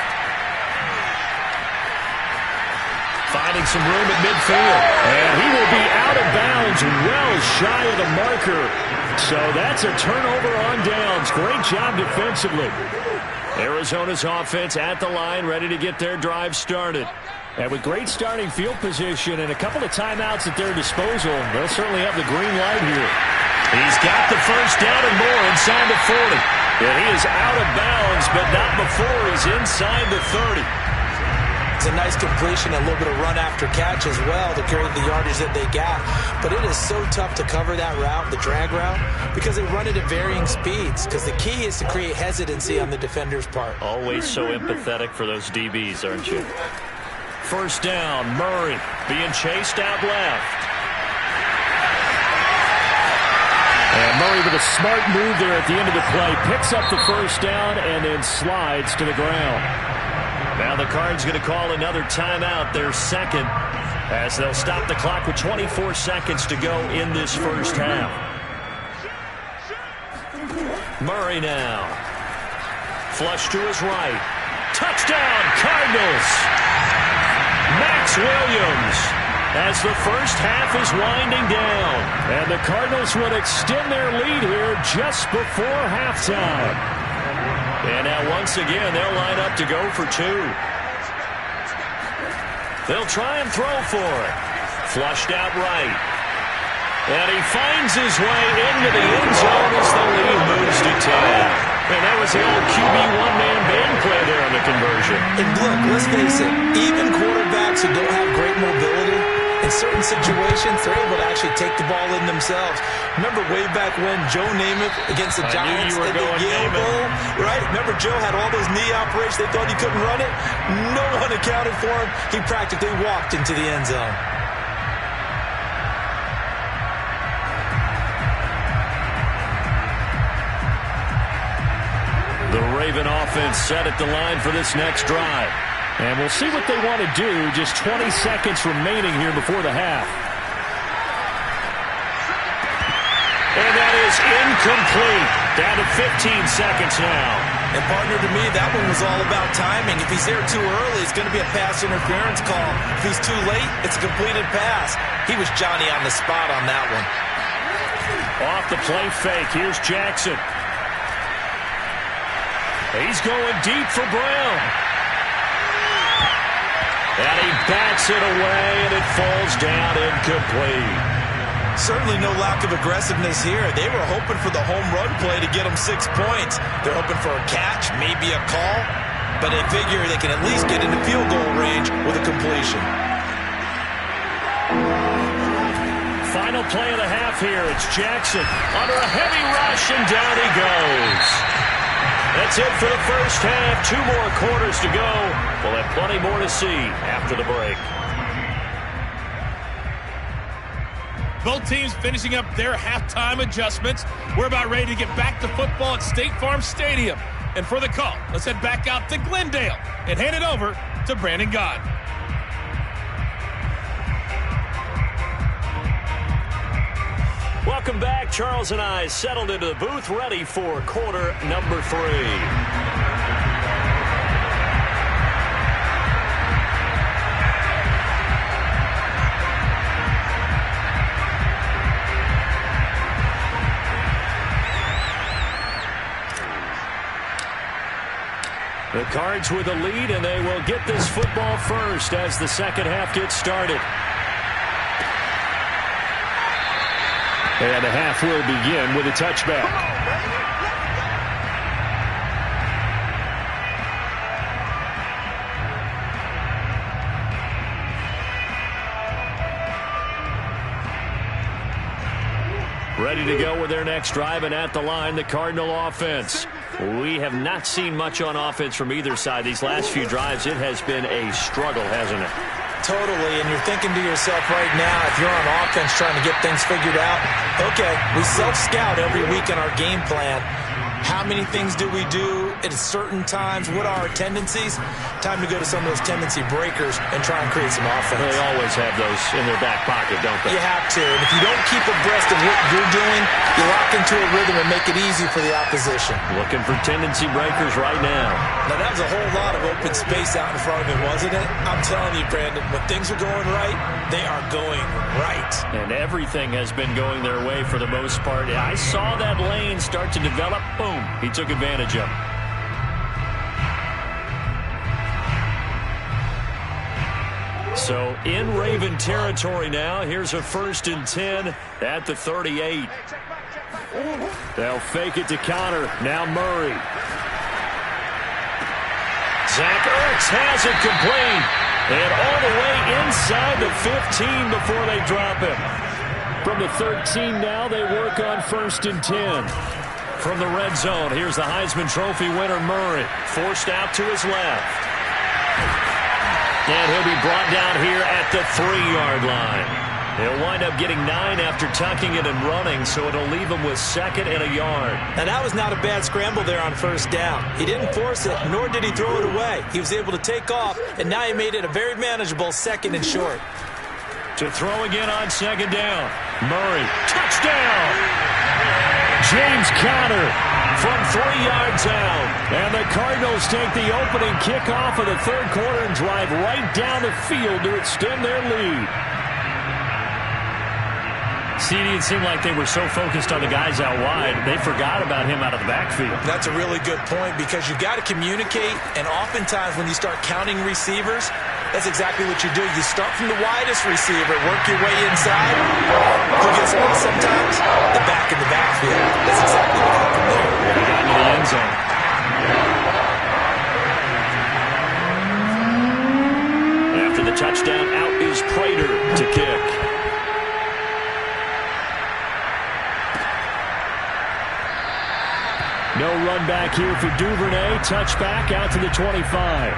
Finding some room at midfield. And he will be out of bounds, well shy of the marker. So that's a turnover on downs. Great job defensively. Arizona's offense at the line, ready to get their drive started. And with great starting field position and a couple of timeouts at their disposal, they'll certainly have the green light here. He's got the first down and more inside the 40. And he is out of bounds, but not before he's inside the 30. It's a nice completion, a little bit of run after catch as well to carry the yardage that they got. But it is so tough to cover that route, the drag route, because they run it at varying speeds. Because the key is to create hesitancy on the defender's part. Always so empathetic for those DBs, aren't you? First down, Murray being chased out left. And Murray with a smart move there at the end of the play. Picks up the first down and then slides to the ground. Now the Cards going to call another timeout, their second, as they'll stop the clock with 24 seconds to go in this first half. Murray now. Flush to his right. Touchdown, Cardinals! Max Williams, as the first half is winding down. And the Cardinals would extend their lead here just before halftime. And now once again, they'll line up to go for two. They'll try and throw for it. Flushed out right. And he finds his way into the end zone as the lead moves to 10. And that was the old QB one-man band play there on the conversion. And look, let's face it, even quarterbacks who don't have great mobility, in certain situations, they're able to actually take the ball in themselves. Remember way back when Joe Namath against the Giants in the Yale Bowl, right? Remember Joe had all those knee operations. They thought he couldn't run it. No one accounted for him. He practically walked into the end zone. The Raven offense set at the line for this next drive. And we'll see what they want to do. Just 20 seconds remaining here before the half. And that is incomplete. Down to 15 seconds now. And partner, to me, that one was all about timing. If he's there too early, it's going to be a pass interference call. If he's too late, it's a completed pass. He was Johnny on the spot on that one. Off the play fake. Here's Jackson. He's going deep for Brown. And he bats it away, and it falls down incomplete. Certainly no lack of aggressiveness here. They were hoping for the home run play to get them 6 points. They're hoping for a catch, maybe a call, but they figure they can at least get into field goal range with a completion. Final play of the half here. It's Jackson under a heavy rush, and down he goes. That's it for the first half. 2 more quarters to go. We'll have plenty more to see after the break. Both teams finishing up their halftime adjustments. We're about ready to get back to football at State Farm Stadium. And for the call, let's head back out to Glendale and hand it over to Brandon Gott. Welcome back. Charles and I settled into the booth, ready for quarter number 3. The Cards with a lead, and they will get this football first as the second half gets started. And the half will begin with a touchback. Ready to go with their next drive, and at the line, the Cardinal offense. We have not seen much on offense from either side. These last few drives, it has been a struggle, hasn't it? Totally, and you're thinking to yourself right now, if you're on offense trying to get things figured out, okay, we self-scout every week in our game plan. How many things do we do at certain times, what are our tendencies? Time to go to some of those tendency breakers and try and create some offense. They always have those in their back pocket, don't they? You have to. And if you don't keep abreast of what you're doing, you lock into a rhythm and make it easy for the opposition. Looking for tendency breakers right now. Now, that was a whole lot of open space out in front of him, wasn't it? I'm telling you, Brandon, when things are going right, they are going right. And everything has been going their way for the most part. I saw that lane start to develop. Boom. He took advantage of it. So in Raven territory now. Here's a 1st and 10 at the 38. They'll fake it to Connor. Now Murray. Zach Ertz has it complete. And all the way inside the 15 before they drop him. From the 13 now, they work on 1st and 10. From the red zone, here's the Heisman Trophy winner, Murray. Forced out to his left. And he'll be brought down here at the 3-yard line. He'll wind up getting 9 after tucking it and running, so it'll leave him with 2nd and a yard. And that was not a bad scramble there on 1st down. He didn't force it, nor did he throw it away. He was able to take off, and now he made it a very manageable 2nd and short. To throw again on 2nd down. Murray, touchdown! James Conner from 3 yards out. And the Cardinals take the opening kickoff of the 3rd quarter and drive right down the field to extend their lead. CD, it seemed like they were so focused on the guys out wide, they forgot about him out of the backfield. That's a really good point because you've got to communicate, and oftentimes when you start counting receivers, that's exactly what you do. You start from the widest receiver, work your way inside. Who gets lost sometimes? The back in the backfield. That's exactly what happened there. He got into the end zone. After the touchdown, out is Prater to kick. No run back here for Duvernay. Touchback out to the 25.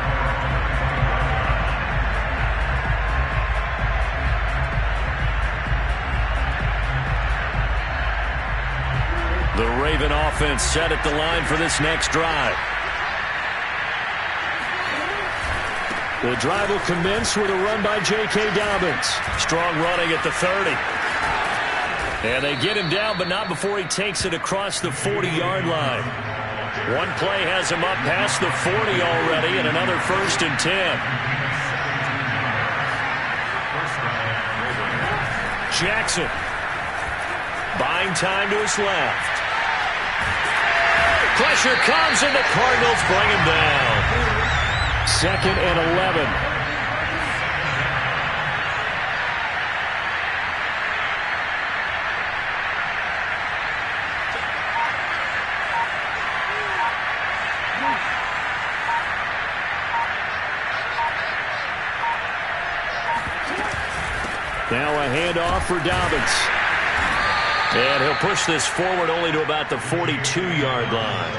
The Raven offense set at the line for this next drive. The drive will commence with a run by J.K. Dobbins. Strong running at the 30. And they get him down, but not before he takes it across the 40-yard line. One play has him up past the 40 already, and another 1st and 10. Jackson buying time to his left. Pressure comes, and the Cardinals bring him down. 2nd and 11. Now a handoff for Dobbins. And he'll push this forward only to about the 42-yard line.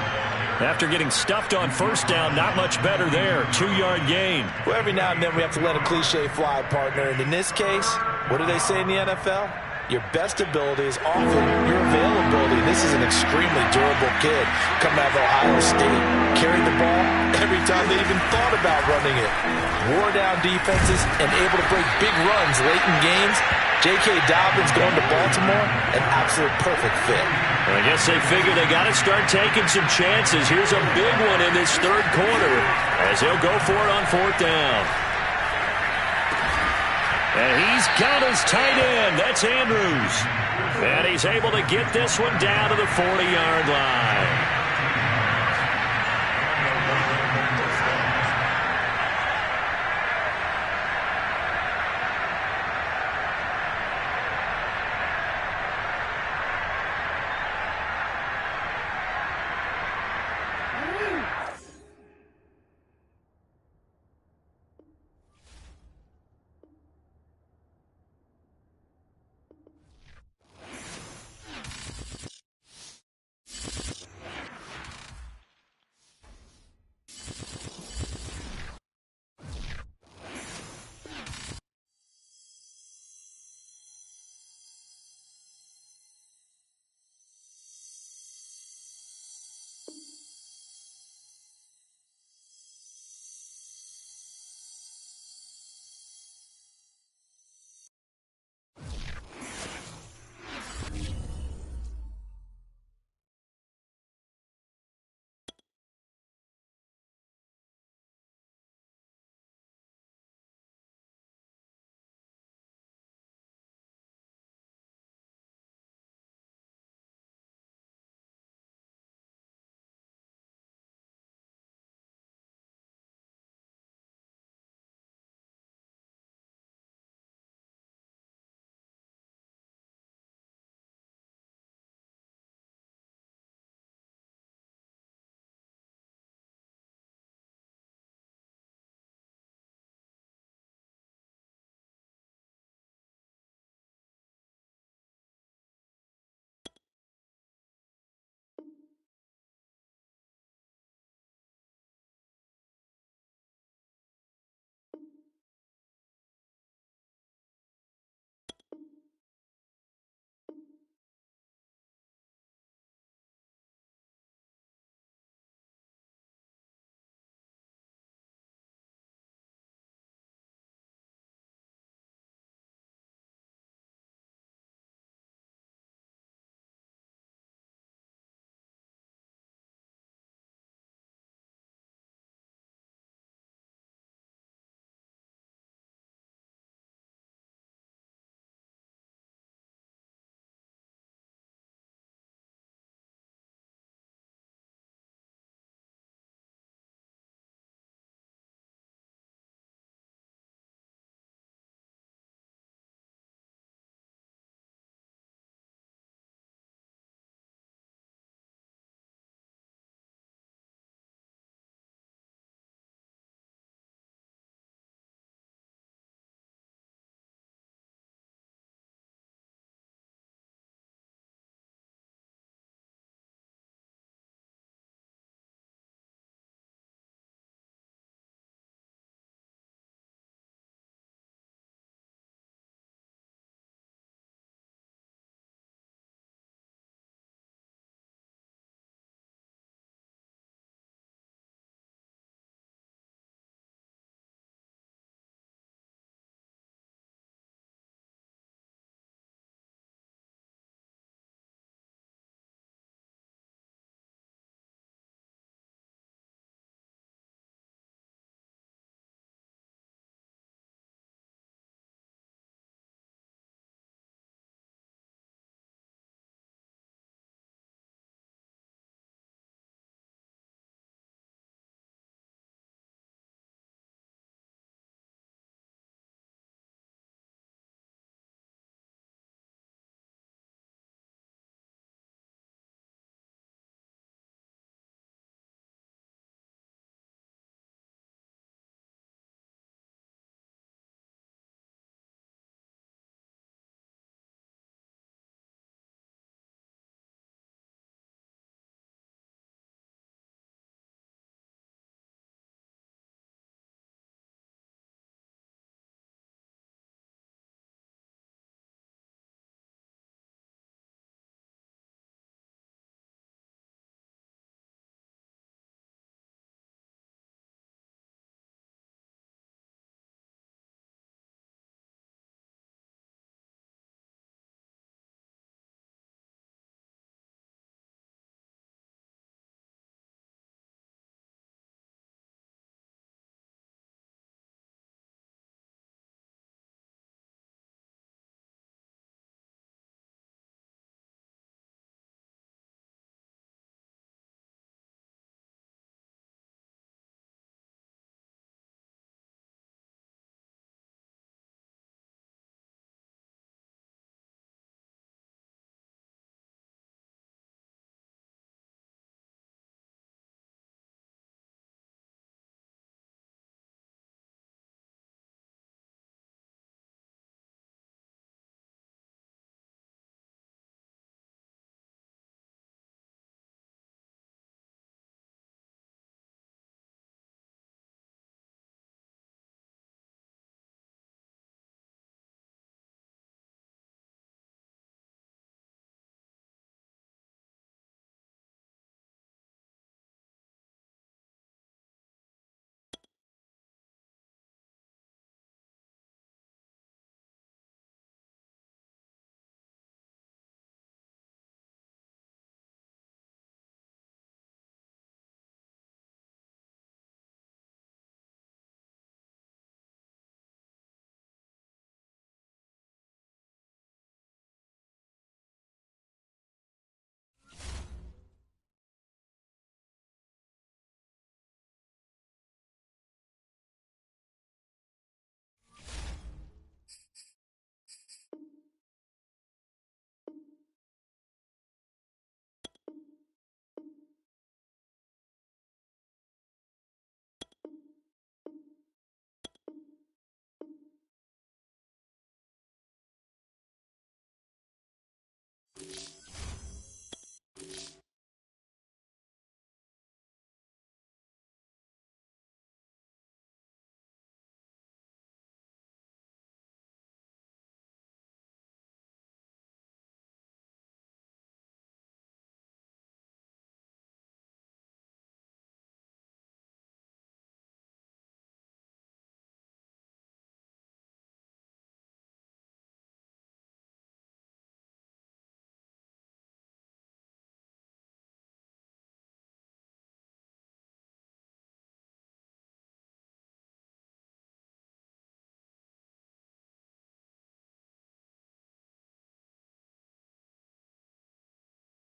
After getting stuffed on 1st down, not much better there. 2-yard gain. Well, every now and then we have to let a cliche fly, partner. And in this case, what do they say in the NFL? Your best ability is often your availability. This is an extremely durable kid coming out of Ohio State. Carried the ball every time they even thought about running it. Wore down defenses and able to break big runs late in games. J.K. Dobbins going to Baltimore, an absolute perfect fit. Well, I guess they figure they got to start taking some chances. Here's a big one in this 3rd quarter as he'll go for it on 4th down. And he's got his tight end. That's Andrews. And he's able to get this one down to the 40-yard line.